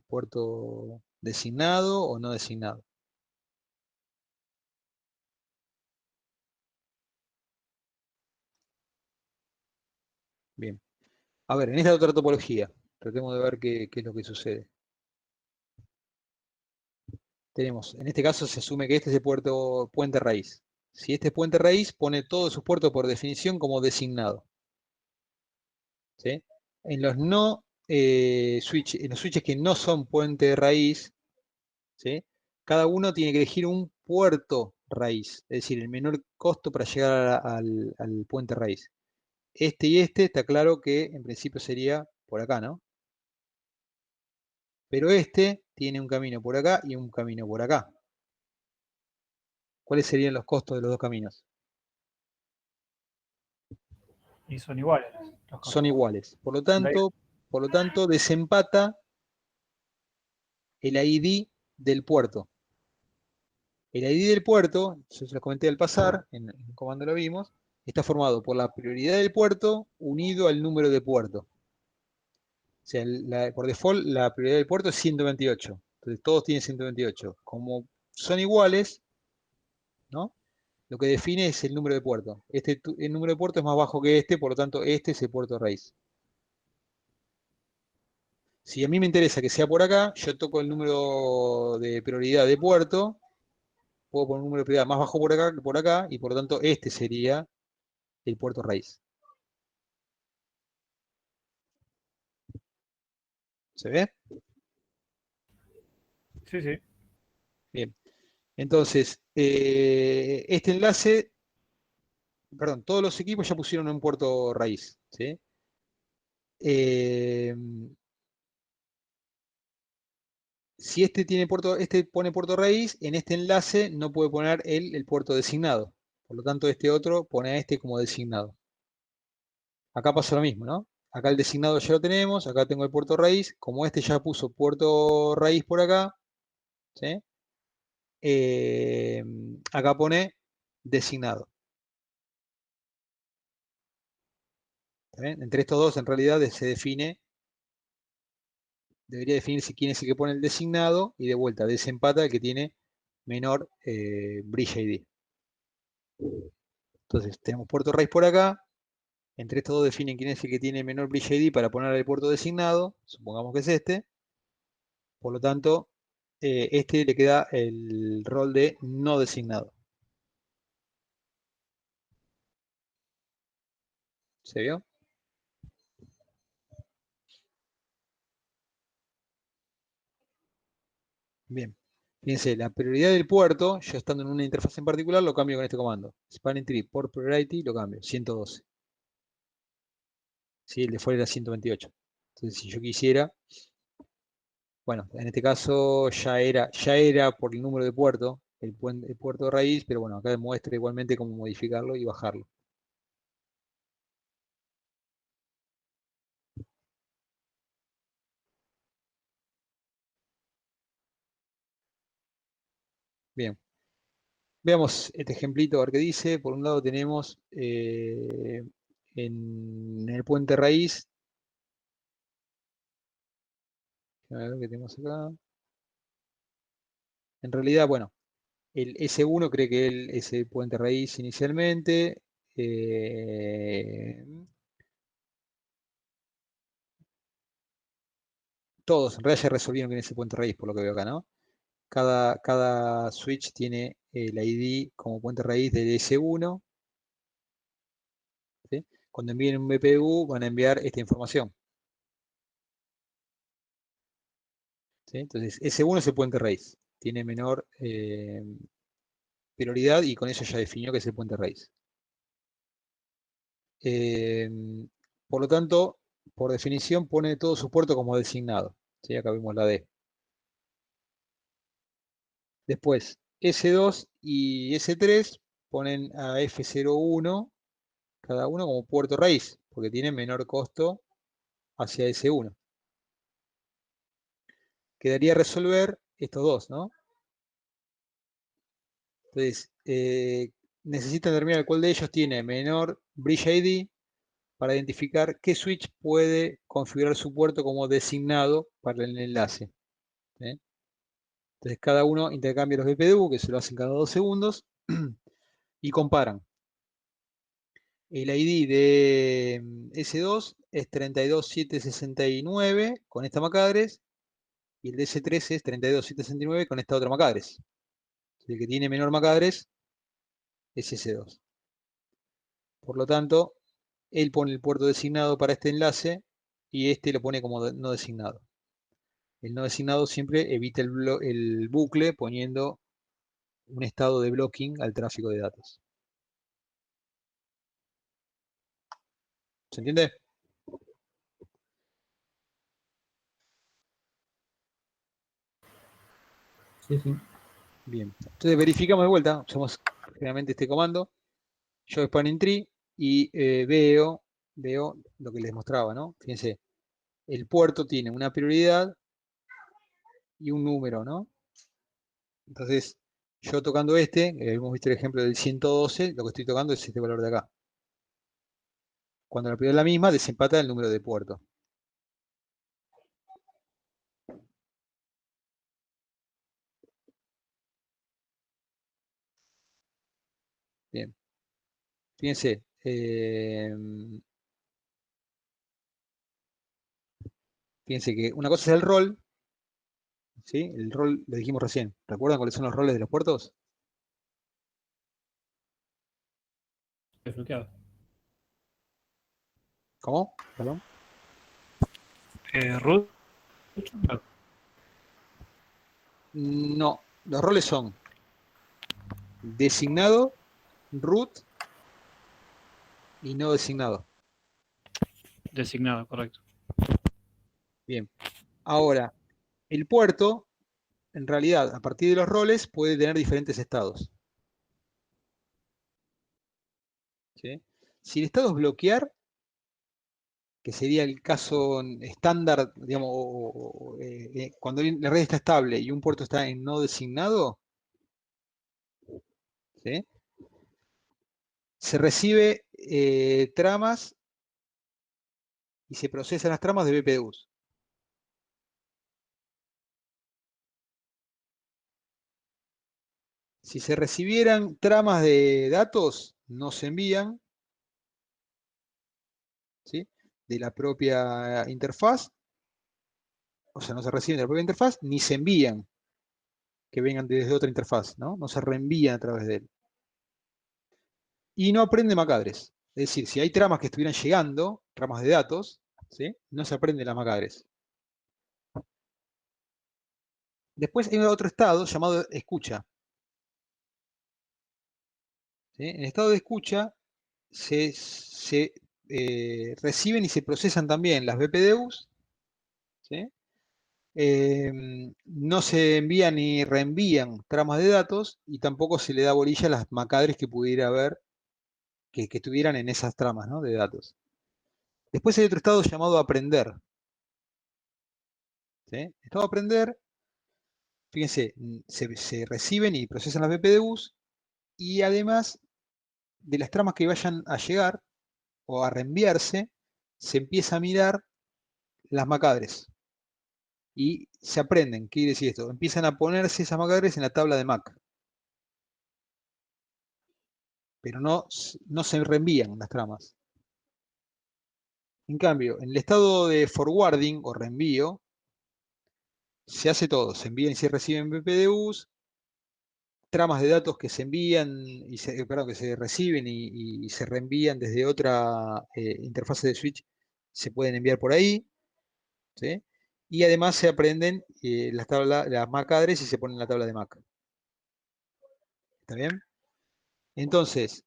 puerto designado o no designado. Bien. A ver, en esta otra topología, tratemos de ver qué es lo que sucede. Tenemos, en este caso se asume que este es el puente raíz. Si este es puente raíz, pone todos sus puertos por definición como designado. ¿Sí? En los no en los switches que no son puente raíz, ¿sí? Cada uno tiene que elegir un puerto raíz, es decir, el menor costo para llegar al puente raíz. Este y este está claro que en principio sería por acá, ¿no? Pero este tiene un camino por acá y un camino por acá. ¿Cuáles serían los costos de los dos caminos? Y son iguales los costos. Son iguales. Por lo tanto, desempata el ID del puerto. El ID del puerto, yo se los comenté al pasar, en el comando lo vimos, está formado por la prioridad del puerto unido al número de puerto. O sea, por default la prioridad del puerto es 128. Entonces todos tienen 128. Como son iguales, ¿no? Lo que define es el número de puerto. El número de puerto es más bajo que este, por lo tanto este es el puerto raíz. Si a mí me interesa que sea por acá, yo toco el número de prioridad de puerto, puedo poner un número de prioridad más bajo por acá que por acá, y por lo tanto este sería el puerto raíz. ¿Se ve? Sí, sí. Bien. Entonces, este enlace, perdón, todos los equipos ya pusieron un puerto raíz. ¿Sí? Si este pone puerto raíz, en este enlace no puede poner el puerto designado. Por lo tanto, este otro pone a este como designado. Acá pasa lo mismo, ¿no? Acá el designado ya lo tenemos, acá tengo el puerto raíz. Como este ya puso puerto raíz por acá, ¿sí? Acá pone designado. ¿Está bien? Entre estos dos, en realidad, debería definirse quién es el que pone el designado y de vuelta desempata el que tiene menor bridge ID. Entonces, tenemos puerto raíz por acá. Entre estos dos definen quién es el que tiene menor bridge ID para poner el puerto designado. Supongamos que es este. Por lo tanto, este le queda el rol de no designado. ¿Se vio? Bien. Fíjense, la prioridad del puerto, yo estando en una interfaz en particular, lo cambio con este comando. Spanning tree por priority lo cambio, 112. ¿Sí? El de fuera era 128. Entonces, si yo quisiera, bueno, en este caso ya era por el número de puerto, el puerto de raíz, pero bueno, acá muestra igualmente cómo modificarlo y bajarlo. Bien. Veamos este ejemplito, a ver qué dice. Por un lado tenemos en el puente raíz, a ver qué tenemos acá. En realidad, bueno, el S1 cree que él es el puente raíz inicialmente. Todos, en realidad ya resolvieron quién es el puente raíz, por lo que veo acá, ¿no? Cada switch tiene el ID como puente raíz del S1. ¿Sí? Cuando envíen un BPU van a enviar esta información. ¿Sí? Entonces, S1 es el puente raíz. Tiene menor prioridad y con eso ya definió que es el puente raíz. Por lo tanto, por definición, pone todo su puerto como designado. ¿Sí? Acá vemos la D. Después, S2 y S3 ponen a F01 cada uno como puerto raíz, porque tiene menor costo hacia S1. Quedaría resolver estos dos, ¿no? Entonces, necesitan determinar cuál de ellos tiene menor bridge ID para identificar qué switch puede configurar su puerto como designado para el enlace. ¿Sí? Entonces, cada uno intercambia los BPDU, que se lo hacen cada 2 segundos, y comparan. El ID de S2 es 32769 con esta MAC address y el de S3 es 32769 con esta otra MAC address. El que tiene menor MAC address es S2. Por lo tanto, él pone el puerto designado para este enlace y este lo pone como no designado. El no designado siempre evita el bucle poniendo un estado de blocking al tráfico de datos. ¿Se entiende? Sí, sí. Bien. Entonces verificamos de vuelta. Usamos generalmente este comando. Yo spanning tree y veo lo que les mostraba, ¿no? Fíjense, el puerto tiene una prioridad y un número, ¿no? Entonces, yo tocando hemos visto el ejemplo del 112, lo que estoy tocando es este valor de acá. Cuando la prioridad es la misma, desempata el número de puerto. Bien. Fíjense, fíjense que una cosa es el rol, ¿sí? El rol lo dijimos recién. ¿Recuerdan cuáles son los roles de los puertos? Desbloqueado. ¿Cómo? Perdón. Root. No, los roles son designado, root y no designado. Designado, correcto. Bien. Ahora, el puerto, en realidad, a partir de los roles, puede tener diferentes estados. ¿Sí? Si el estado es bloquear, que sería el caso estándar, digamos, cuando la red está estable y un puerto está en no designado, ¿sí? Se recibe tramas y se procesan las tramas de BPDUs. Si se recibieran tramas de datos, no se envían, ¿sí?, de la propia interfaz, o sea, no se reciben de la propia interfaz, ni se envían que vengan desde otra interfaz, ¿no? No se reenvían a través de él. Y no aprende MAC-address. Es decir, si hay tramas que estuvieran llegando, tramas de datos, ¿sí?, no se aprende la MAC-address. Después hay otro estado llamado escucha. ¿Sí? En el estado de escucha se reciben y se procesan también las BPDUs, ¿sí? No se envían ni reenvían tramas de datos y tampoco se le da bolilla a las MAC-address que pudiera haber, que estuvieran en esas tramas, ¿no?, de datos. Después hay otro estado llamado aprender. ¿Sí? Estado de aprender, fíjense, se reciben y procesan las BPDUs y además de las tramas que vayan a llegar o a reenviarse, se empieza a mirar las MAC-address y se aprenden. ¿Qué quiere decir esto? Empiezan a ponerse esas MAC-address en la tabla de MAC, pero no se reenvían las tramas. En cambio, en el estado de forwarding o reenvío, se hace todo, se envían y se reciben BPDUs, tramas de datos que se envían, que se reciben y se reenvían desde otra interfase de switch, se pueden enviar por ahí, ¿sí? Y además se aprenden las MAC address y se ponen en la tabla de MAC. ¿Está bien? Entonces,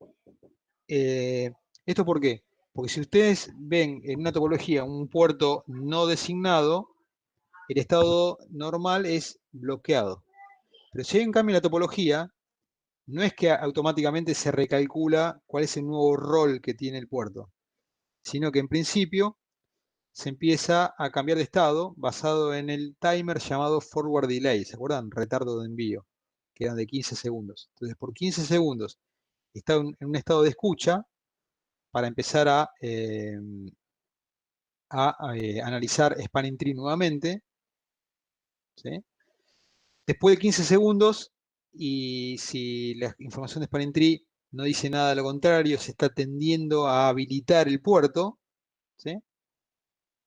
¿esto por qué? Porque si ustedes ven en una topología un puerto no designado, el estado normal es bloqueado. Pero si hay un cambio en la topología, no es que automáticamente se recalcula cuál es el nuevo rol que tiene el puerto, sino que en principio se empieza a cambiar de estado basado en el timer llamado forward delay, ¿se acuerdan? Retardo de envío, que eran de 15 segundos. Entonces, por 15 segundos está en un estado de escucha para empezar a analizar spanning tree nuevamente, ¿sí? Después de 15 segundos, y si la información de spanning tree no dice nada de lo contrario, se está tendiendo a habilitar el puerto, ¿sí?,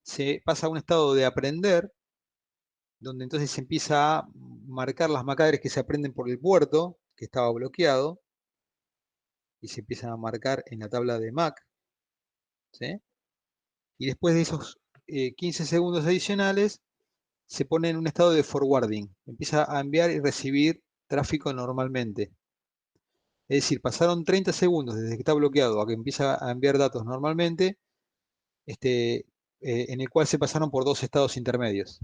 se pasa a un estado de aprender, donde entonces se empieza a marcar las MAC-address que se aprenden por el puerto, que estaba bloqueado, y se empiezan a marcar en la tabla de MAC, ¿sí? Y después de esos 15 segundos adicionales, se pone en un estado de forwarding, empieza a enviar y recibir tráfico normalmente. Es decir, pasaron 30 segundos desde que está bloqueado a que empieza a enviar datos normalmente, en el cual se pasaron por dos estados intermedios.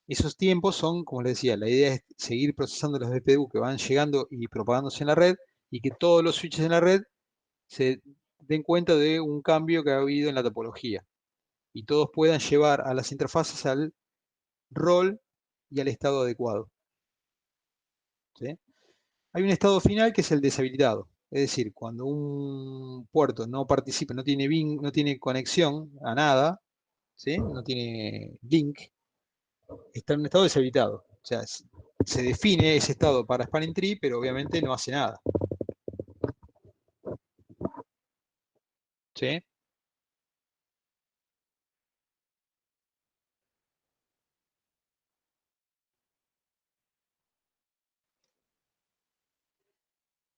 Esos tiempos son, como les decía, la idea es seguir procesando los BPDU que van llegando y propagándose en la red y que todos los switches en la red se den cuenta de un cambio que ha habido en la topología y todos puedan llevar a las interfaces al rol y al estado adecuado. ¿Sí? Hay un estado final que es el deshabilitado. Es decir, cuando un puerto no participa, no tiene conexión a nada, ¿sí?, no tiene link, está en un estado deshabilitado. O sea, se define ese estado para spanning tree, pero obviamente no hace nada. ¿Sí?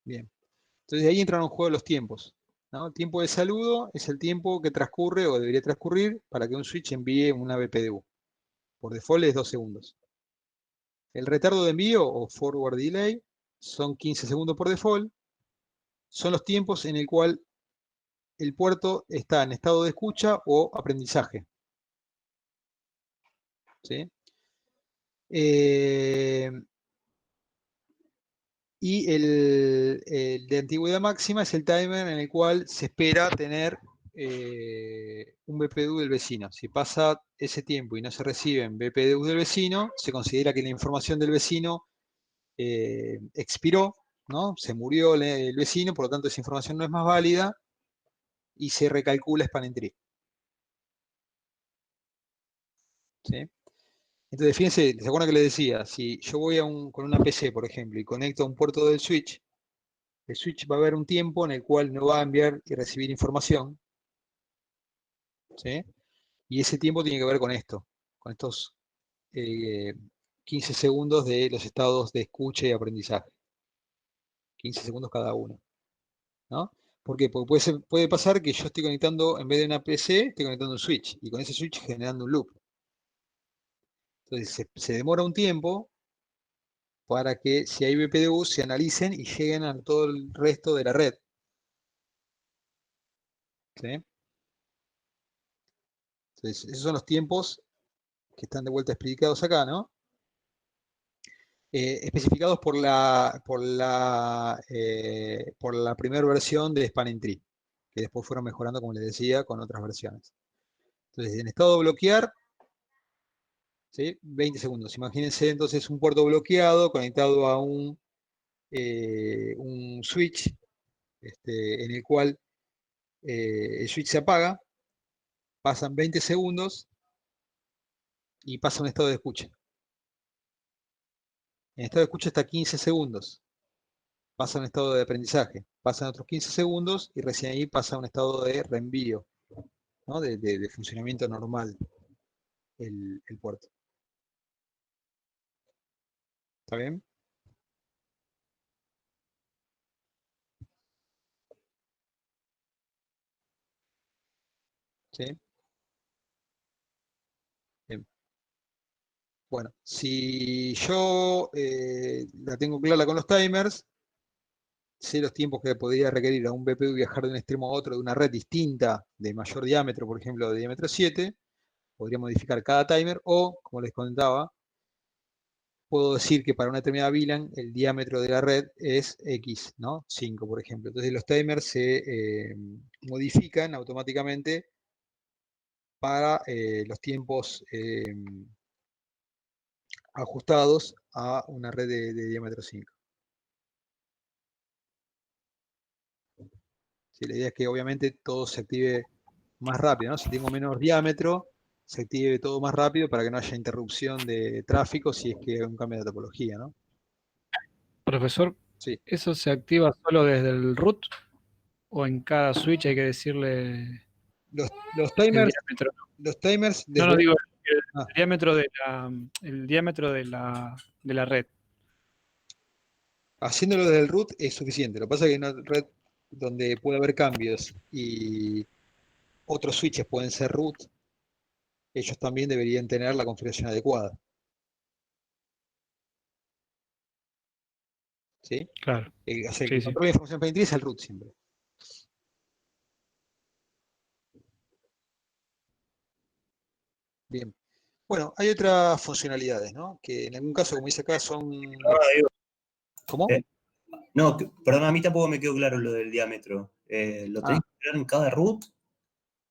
Bien. Entonces ahí entran en juego los tiempos, ¿no? El tiempo de saludo es el tiempo que transcurre o debería transcurrir para que un switch envíe una BPDU. Por default es 2 segundos. El retardo de envío o forward delay son 15 segundos por default. Son los tiempos en el cual el puerto está en estado de escucha o aprendizaje. ¿Sí? Y el de antigüedad máxima es el timer en el cual se espera tener un BPDU del vecino. Si pasa ese tiempo y no se reciben BPDU del vecino, se considera que la información del vecino expiró, ¿no? Se murió el vecino, por lo tanto esa información no es más válida y se recalcula spanning tree. ¿sí? Entonces, fíjense, ¿se acuerdan que les decía? Si yo voy con una PC, por ejemplo, y conecto a un puerto del switch, el switch va a haber un tiempo en el cual no va a enviar y recibir información, ¿sí? Y ese tiempo tiene que ver con esto, con estos 15 segundos de los estados de escucha y aprendizaje. 15 segundos cada uno, ¿no? ¿Por qué? Porque puede pasar que yo estoy conectando, en vez de una PC, estoy conectando un switch, y con ese switch generando un loop. Entonces se demora un tiempo para que si hay BPDU se analicen y lleguen a todo el resto de la red. ¿Sí? Entonces, esos son los tiempos que están de vuelta explicados acá, ¿no? Especificados por la primera versión de Spanning Tree, que después fueron mejorando, como les decía, con otras versiones. Entonces, en estado de bloquear, ¿sí? 20 segundos. Imagínense entonces un puerto bloqueado conectado a un switch en el cual el switch se apaga, pasan 20 segundos y pasa a un estado de escucha. En estado de escucha está 15 segundos. Pasa a un estado de aprendizaje. Pasan otros 15 segundos y recién ahí pasa a un estado de reenvío, ¿no? de funcionamiento normal el puerto. ¿Está bien? ¿Sí? Bien. Bueno, si yo la tengo clara con los timers, sé los tiempos que podría requerir a un BPU viajar de un extremo a otro de una red distinta de mayor diámetro, por ejemplo, de diámetro 7, podría modificar cada timer o, como les comentaba, puedo decir que para una determinada VLAN el diámetro de la red es X, ¿no? 5, por ejemplo. Entonces los timers se modifican automáticamente para los tiempos ajustados a una red de diámetro 5. Sí, la idea es que obviamente todo se active más rápido, ¿no? Si tengo menor diámetro, se active todo más rápido para que no haya interrupción de tráfico si es que hay un cambio de topología, ¿no? Profesor, Sí. ¿eso se activa solo desde el root o en cada switch hay que decirle Los el timers, diámetro? los timers No, no desde... digo Ah, el diámetro de la red. haciéndolo desde el root es suficiente. Lo que pasa es que en una red donde puede haber cambios y otros switches pueden ser root, ellos también deberían tener la configuración adecuada. ¿Sí? Claro. O sea, el Sí, que sí. controla la información pendiente es el root siempre. Bien. Bueno, hay otras funcionalidades, ¿no? Que en algún caso, como dice acá, son... ¿Cómo? No, perdón, a mí tampoco me quedó claro lo del diámetro. ¿Lo tenés Ah, que crear en cada root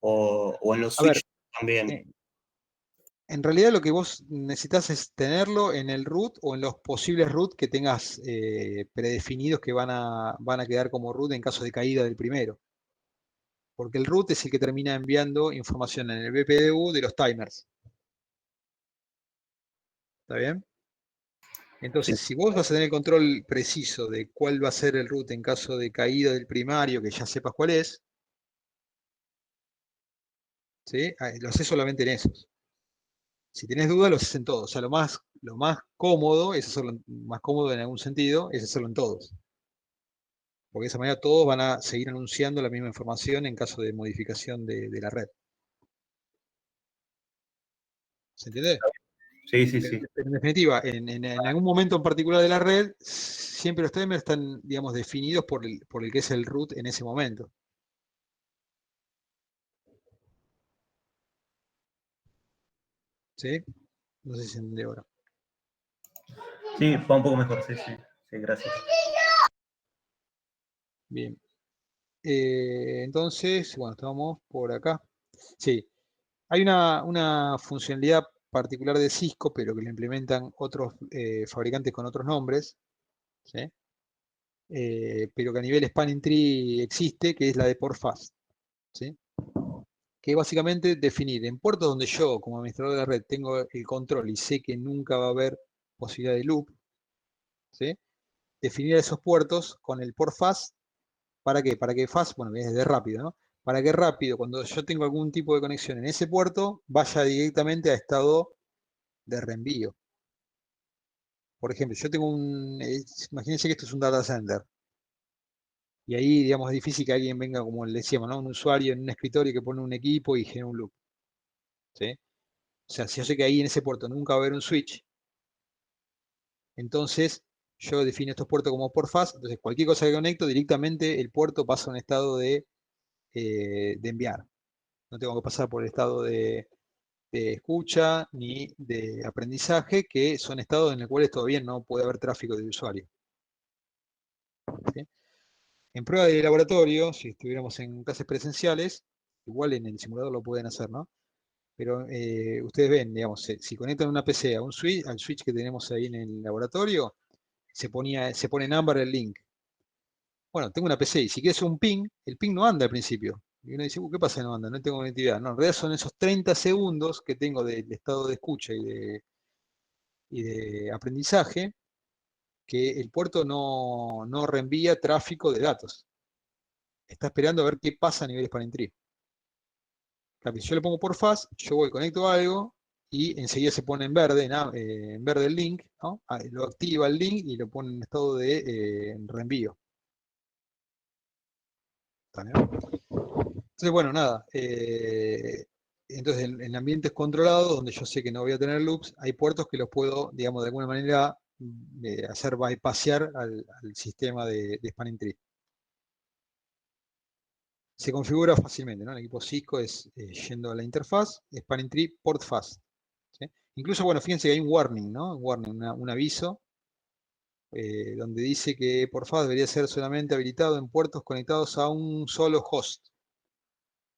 o en los a ver, switches también? en realidad lo que vos necesitas es tenerlo en el root o en los posibles root que tengas predefinidos que van a quedar como root en caso de caída del primero. Porque el root es el que termina enviando información en el BPDU de los timers. ¿Está bien? Entonces, si vos vas a tener el control preciso de cuál va a ser el root en caso de caída del primario, que ya sepas cuál es, ¿sí? Lo haces solamente en esos. Si tenés dudas, lo haces en todos. O sea, lo más cómodo, es hacerlo más cómodo en algún sentido, es hacerlo en todos. Porque de esa manera todos van a seguir anunciando la misma información en caso de modificación de la red. ¿Se entiende? Sí, sí, sí. Pero en definitiva, en algún momento en particular de la red, siempre los timers están, digamos, definidos por el que es el root en ese momento. ¿Sí? No sé si se entiende ahora. Sí, va un poco mejor, sí, sí. Sí, gracias. Bien. Entonces, bueno, estamos por acá. Sí. Hay una funcionalidad particular de Cisco, pero que la implementan otros fabricantes con otros nombres, ¿sí? Pero que a nivel Spanning Tree existe, que es la de Port Fast, ¿sí? que básicamente definir en puertos donde yo, como administrador de la red, tengo el control y sé que nunca va a haber posibilidad de loop, ¿sí? Definir esos puertos con el port fast. ¿Para qué? Para que fast, bueno, es de rápido, ¿no? Para que rápido, cuando yo tengo algún tipo de conexión en ese puerto, vaya directamente a estado de reenvío. Por ejemplo, yo tengo imagínense que esto es un data center. Y ahí, digamos, es difícil que alguien venga, como le decíamos, ¿no? Un usuario en un escritorio que pone un equipo y genera un loop. ¿Sí? O sea, si yo sé que ahí en ese puerto nunca va a haber un switch, entonces yo defino estos puertos como port fast. Entonces, cualquier cosa que conecto, directamente el puerto pasa a un estado de enviar. No tengo que pasar por el estado de escucha ni de aprendizaje, que son estados en los cuales todavía no puede haber tráfico de usuario. ¿Sí? En prueba de laboratorio, si estuviéramos en clases presenciales, igual en el simulador lo pueden hacer, ¿no? Pero ustedes ven, digamos, si conectan una PC a un switch, al switch que tenemos ahí en el laboratorio, se pone en ámbar el link. Bueno, tengo una PC y si quieres un ping, el ping no anda al principio. Y uno dice, ¿qué pasa que no anda? No tengo conectividad. No, en realidad son esos 30 segundos que tengo del estado de escucha y de aprendizaje que el puerto no reenvía tráfico de datos. Está esperando a ver qué pasa a nivel spanning tree. Claro, si yo le pongo por fast, yo voy, conecto algo y enseguida se pone en verde, en verde el link, ¿no? Lo activa el link y lo pone en estado de reenvío. ¿Está bien? Entonces, bueno, nada. Entonces, en ambientes controlados, donde yo sé que no voy a tener loops, hay puertos que los puedo, digamos, de alguna manera hacer bypassear al sistema de spanning tree. Se configura fácilmente, ¿no? El equipo Cisco es yendo a la interfaz, spanning tree, port fast. ¿Sí? Incluso, bueno, fíjense que hay un warning, ¿no? Un warning, un aviso, donde dice que por fast debería ser solamente habilitado en puertos conectados a un solo host.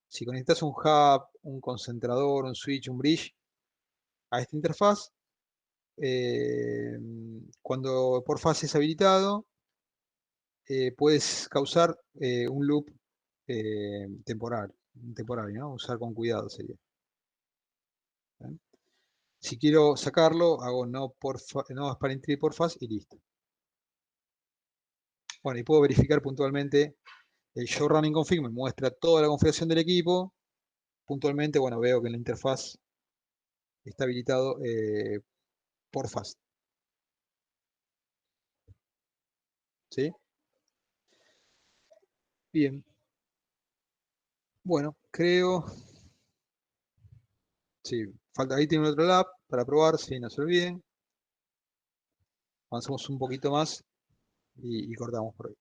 Si conectas un hub, un concentrador, un switch, un bridge a esta interfaz, cuando por fase es habilitado, puedes causar un loop temporario, ¿no? Usar con cuidado sería. ¿Bien? Si quiero sacarlo, hago no spanning tree por fase y listo. Bueno, y puedo verificar puntualmente el show running config, me muestra toda la configuración del equipo. Puntualmente, bueno, veo que en la interfaz está habilitado por fast. ¿Sí? Bien. Bueno, creo. Sí, falta, ahí tiene otro lab para probar, sí, no se olviden. Avanzamos un poquito más y cortamos por ahí.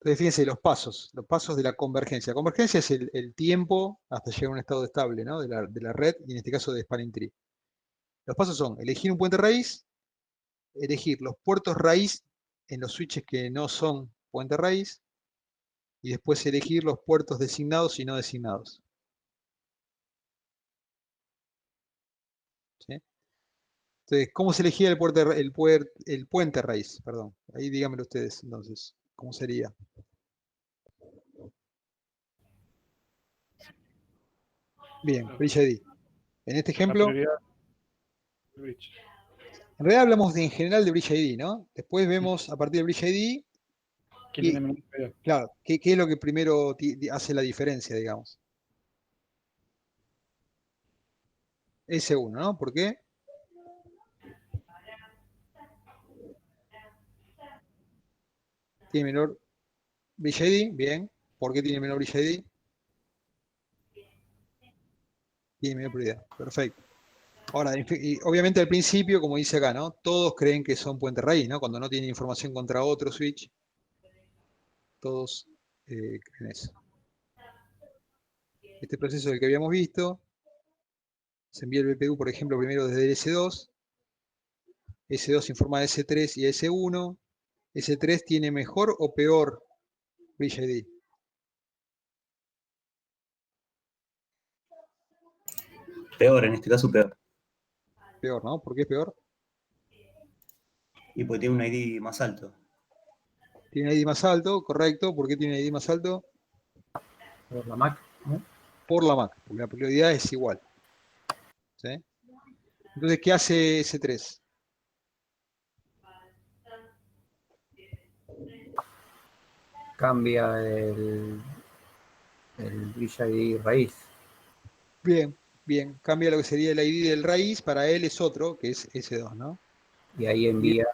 Entonces, fíjense los pasos de la convergencia. La convergencia es el tiempo hasta llegar a un estado estable, ¿no? de la red, y en este caso de spanning tree. Los pasos son elegir un puente raíz, elegir los puertos raíz en los switches que no son puente raíz, y después elegir los puertos designados y no designados. ¿Sí? Entonces, ¿cómo se elegía el puente raíz? Perdón. Ahí díganmelo ustedes, entonces. ¿Cómo sería? Bien, Bridge ID. En este La ejemplo, prioridad del bridge. en realidad hablamos en general de Bridge ID, ¿no? Después vemos a partir de Bridge ID, ¿Quién tiene menor prioridad? claro, qué es lo que primero hace la diferencia, digamos. S1, ¿no? ¿Por qué? Tiene menor Bridge ID, bien. ¿Por qué tiene menor Bridge ID? Tiene menor prioridad, perfecto. Ahora, y obviamente al principio, como dice acá, ¿no? Todos creen que son puente raíz, ¿no? Cuando no tienen información contra otro switch, todos creen eso. Este proceso es el que habíamos visto. Se envía el BPU, por ejemplo, primero desde el S2. S2 informa a S3 y a S1. S3 tiene mejor o peor Bridge ID. Peor, en este caso peor. Peor, ¿no? ¿Por qué es peor? Y porque tiene un ID más alto. Tiene ID más alto, correcto. ¿Por qué tiene ID más alto? Por la Mac, ¿no? por la MAC, porque la prioridad es igual. ¿Sí? Entonces, ¿qué hace S3? Cambia el bridge ID raíz. Bien, bien. Cambia lo que sería el ID del raíz, para él es otro, que es S2, ¿no? Y ahí envía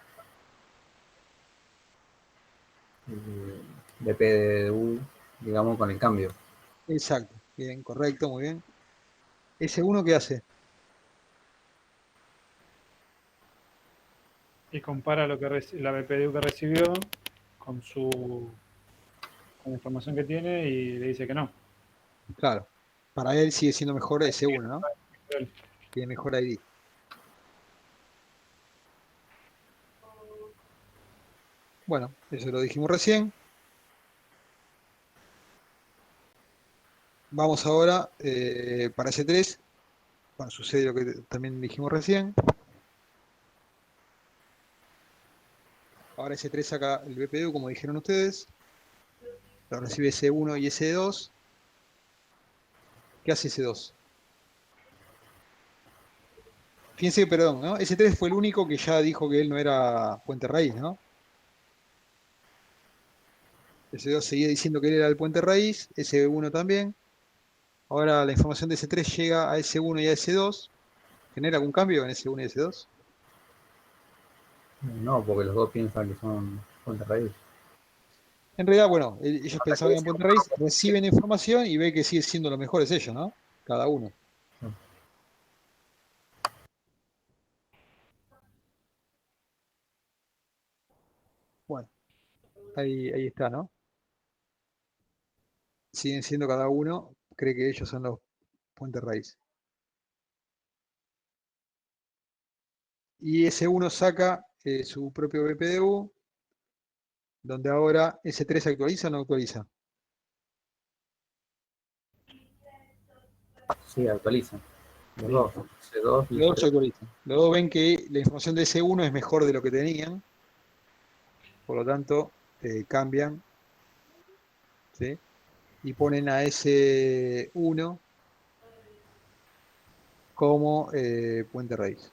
el BPDU, digamos, con el cambio. Exacto. Bien, correcto, muy bien. S1, ¿qué hace? Y compara lo que la BPDU que recibió con con la información que tiene y le dice que no. Claro. Para él sigue siendo mejor S1, ¿no? Él. Tiene mejor ID. Bueno, eso lo dijimos recién. Vamos ahora para S3. Bueno, sucede lo que también dijimos recién. Ahora S3 saca el BPDU, como dijeron ustedes. Lo recibe S1 y S2. ¿Qué hace S2? Fíjense, perdón, ¿no? S3 fue el único que ya dijo que él no era puente raíz, ¿no? S2 seguía diciendo que él era el puente raíz, S1 también. Ahora la información de S3 llega a S1 y a S2. ¿Genera algún cambio en S1 y S2? No, porque los dos piensan que son fuente raíz. En realidad, bueno, ellos pensaban que eran puente raíz, reciben información y ve que sigue siendo lo mejor es ellos, ¿no? Cada uno. Bueno, ahí está, ¿no? Siguen siendo cada uno, cree que ellos son los puentes raíz. Y S1 saca su propio BPDU, donde ahora S3 actualiza o no actualiza. Sí, actualizan. Los Bien. dos. C2 y Los dos C3. actualizan. Los dos ven que la información de S1 es mejor de lo que tenían, por lo tanto cambian, ¿sí? Y ponen a S1 como puente raíz.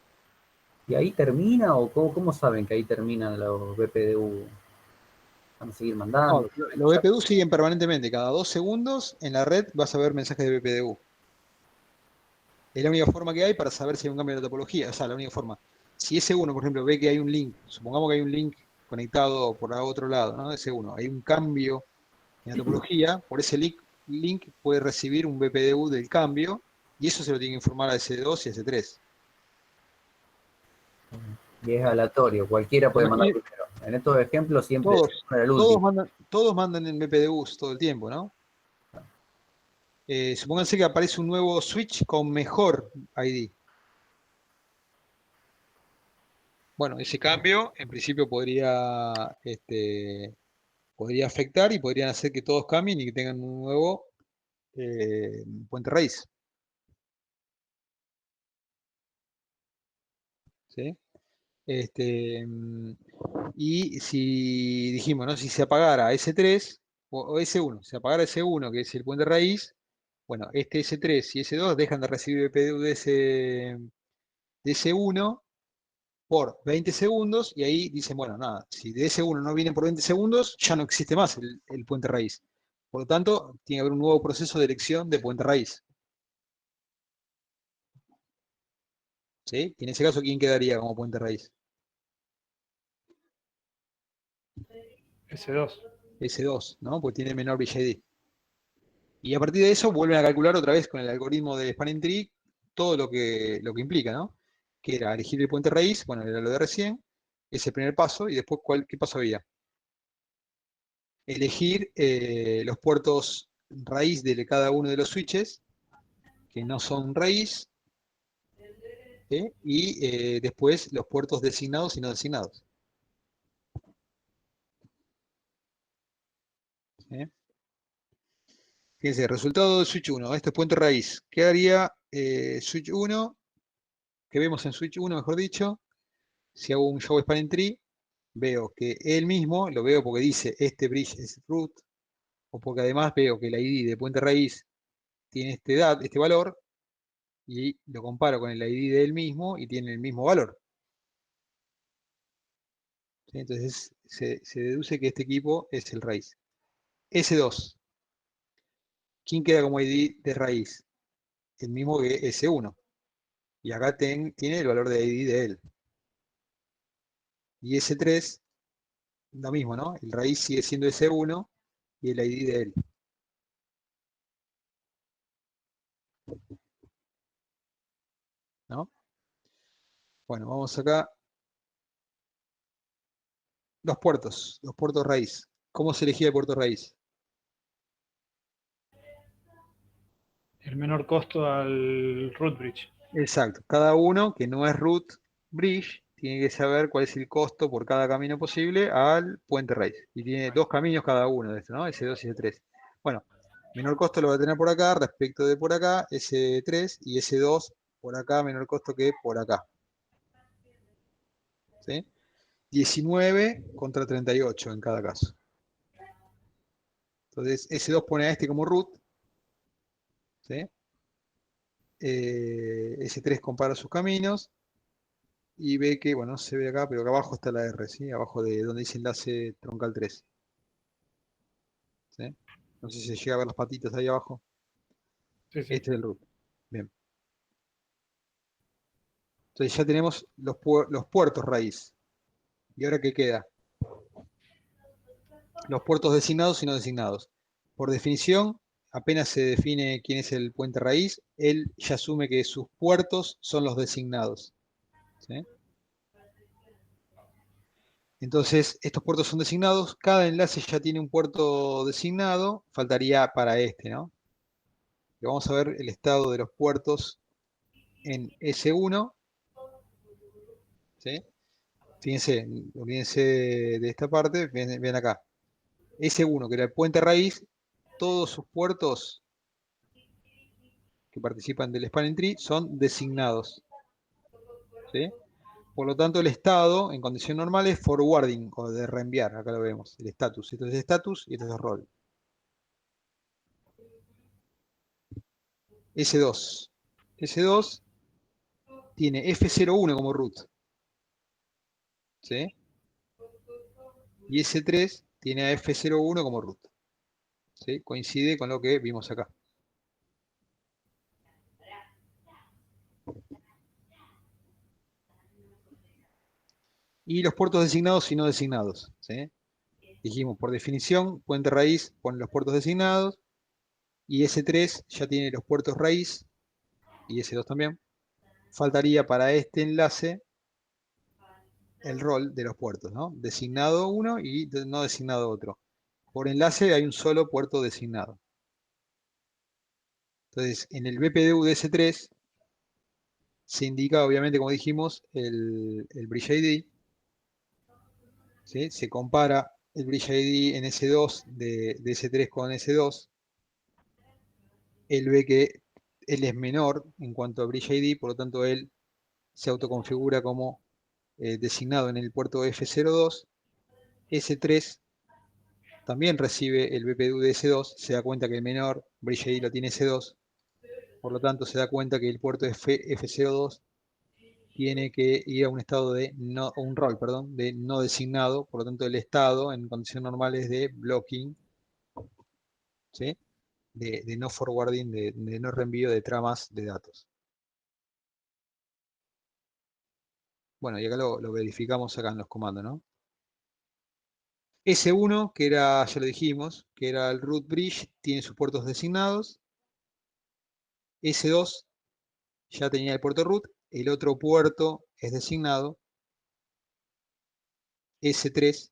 ¿Y ahí termina o cómo saben que ahí terminan los BPDU? ¿Van a seguir No, mandando? los BPDU siguen permanentemente, cada 2 segundos en la red vas a ver mensajes de BPDU. Es la única forma que hay para saber si hay un cambio de la topología, o sea, la única forma. Si S1, por ejemplo, ve que hay un link, supongamos que hay un link conectado por otro lado, ¿no? S1, hay un cambio en la topología, por ese link puede recibir un BPDU del cambio, y eso se lo tiene que informar a S2 y a S3. Y es aleatorio, cualquiera puede mandar Y primero. En estos ejemplos siempre todos, el último. todos mandan en BPDUs todo el tiempo, ¿no? Supónganse que aparece un nuevo switch con mejor ID. Bueno, ese cambio en principio podría afectar y podrían hacer que todos cambien y que tengan un nuevo puente raíz. ¿Sí? Y si dijimos, ¿no? Si se apagara S3 o S1, se apagara S1, que es el puente raíz, bueno, este S3 y S2 dejan de recibir BPDU de S1 por 20 segundos y ahí dicen, bueno, nada, si de S1 no viene por 20 segundos, ya no existe más el puente raíz. Por lo tanto, tiene que haber un nuevo proceso de elección de puente raíz. ¿Sí? Y en ese caso, ¿quién quedaría como puente raíz? S2. S2, ¿no? Porque tiene menor bridge ID. Y a partir de eso vuelven a calcular otra vez con el algoritmo de Spanning Tree todo lo que implica, ¿no? Que era elegir el puente raíz, bueno, era lo de recién, ese primer paso, y después, ¿qué paso había? Elegir los puertos raíz de cada uno de los switches, que no son raíz, y después los puertos designados y no designados. ¿Sí? Fíjense, resultado de switch 1, este es puente raíz. ¿Qué haría switch 1? ¿Qué vemos en switch 1, mejor dicho? Si hago un show spanning tree, veo que él mismo, lo veo porque dice este bridge es root, o porque además veo que el ID de puente raíz tiene este valor, y lo comparo con el ID del mismo y tiene el mismo valor. ¿Sí? Entonces se deduce que este equipo es el raíz. S2. ¿Quién queda como ID de raíz? El mismo que S1. Y acá tiene el valor de ID de él. Y S3, lo mismo, ¿no? El raíz sigue siendo S1 y el ID de él. ¿No? Bueno, vamos acá. Los puertos raíz. ¿Cómo se elegía el puerto raíz? El menor costo al root bridge. Exacto. Cada uno que no es root bridge tiene que saber cuál es el costo por cada camino posible al puente raíz. Y tiene 2 caminos cada uno de estos, ¿no? S2 y S3. Bueno, menor costo lo va a tener por acá respecto de por acá, S3 y S2 por acá, menor costo que por acá. ¿Sí? 19 contra 38 en cada caso. Entonces, S2 pone a este como root. ¿Sí? S3 compara sus caminos y ve que, bueno, no se ve acá, pero acá abajo está la R, ¿sí? Abajo de donde dice enlace troncal 3. ¿Sí? No sé si se llega a ver las patitas ahí abajo. Sí, sí. Este es el root. Bien. Entonces ya tenemos los puertos raíz. ¿Y ahora qué queda? Los puertos designados y no designados. Por definición, apenas se define quién es el puente raíz, él ya asume que sus puertos son los designados. ¿Sí? Entonces, estos puertos son designados, cada enlace ya tiene un puerto designado, faltaría para este, ¿no? Y vamos a ver el estado de los puertos en S1, ¿sí? Fíjense, olvídense de esta parte, ven acá. S1, que era el puente raíz, todos sus puertos que participan del spanning tree son designados, ¿sí? Por lo tanto, el estado en condición normal es forwarding, o de reenviar, acá lo vemos, el status. Esto es status y esto es rol. S2. S2 tiene F01 como root, ¿sí? Y S3 tiene a F01 como root, ¿sí? Coincide con lo que vimos acá. Y los puertos designados y no designados, ¿sí? Dijimos, por definición, puente raíz pone los puertos designados, y S3 ya tiene los puertos raíz, y S2 también. Faltaría para este enlace el rol de los puertos, ¿no? Designado uno y no designado otro. Por enlace hay un solo puerto designado. Entonces, en el BPDU de S3 se indica, obviamente, como dijimos, el bridge ID. ¿Sí? Se compara el bridge ID en S2 de S3 con S2. Él ve que él es menor en cuanto a bridge ID, por lo tanto él se autoconfigura como designado en el puerto F02. S3 también recibe el BPDU de S2, se da cuenta que el menor bridge ID lo tiene S2, por lo tanto se da cuenta que el puerto F02 tiene que ir a un estado de un rol, perdón, de no designado, por lo tanto el estado en condiciones normales de blocking, ¿sí? De no forwarding, de no reenvío de tramas de datos. Bueno, y acá lo verificamos acá en los comandos, ¿no? S1, que era, ya lo dijimos, que era el root bridge, tiene sus puertos designados. S2 ya tenía el puerto root, el otro puerto es designado. S3,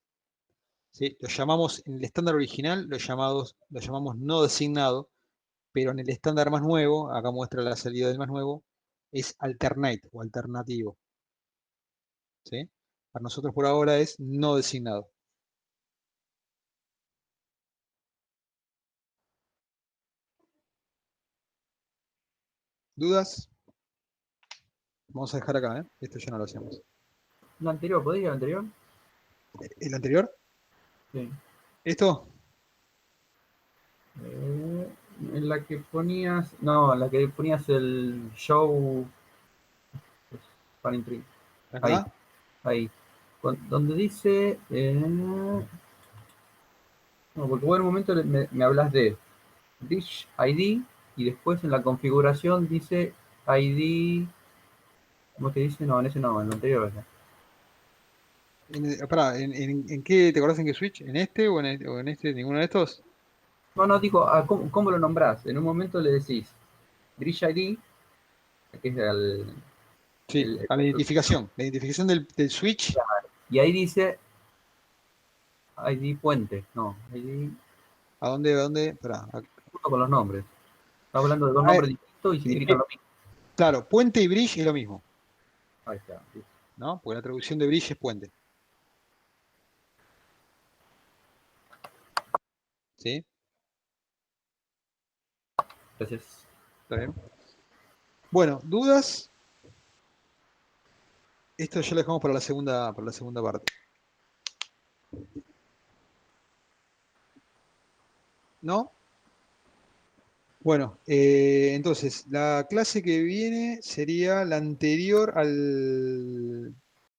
¿sí? Lo llamamos, en el estándar original, lo llamamos no designado, pero en el estándar más nuevo, acá muestra la salida del más nuevo, es alternate o alternativo. ¿Sí? Para nosotros por ahora es no designado. ¿Dudas? Vamos a dejar acá, ¿eh? Esto ya no lo hacemos. Lo anterior, ¿podés ir al anterior? ¿El anterior? Sí. ¿Esto? En la que ponías. No, en la que ponías el show. Funny Tree. Ahí, Acá. ahí. Donde dice. No, porque vos en un momento me hablas de Dish ID y después en la configuración dice ID. ¿Cómo te dice? No, en ese no, en el anterior. ¿Verdad? Pará, ¿en qué te acordás en qué switch? ¿En este o en este? ¿Ninguno de estos? No, no, digo, ¿cómo lo nombrás? En un momento le decís Dish ID, que es Sí, a la identificación. La identificación del switch. y ahí dice ID puente. No, ID ¿A dónde? ¿A dónde? Pará, junto con los nombres. Está hablando de dos nombres distintos y significan lo mismo. claro, puente y bridge es lo mismo, Ahí está. Sí. ¿no? Porque la traducción de bridge es puente. ¿Sí? Entonces, ¿Está bien? Bueno, ¿dudas? Esto ya lo dejamos para la segunda parte. ¿No? Bueno, entonces, la clase que viene sería la anterior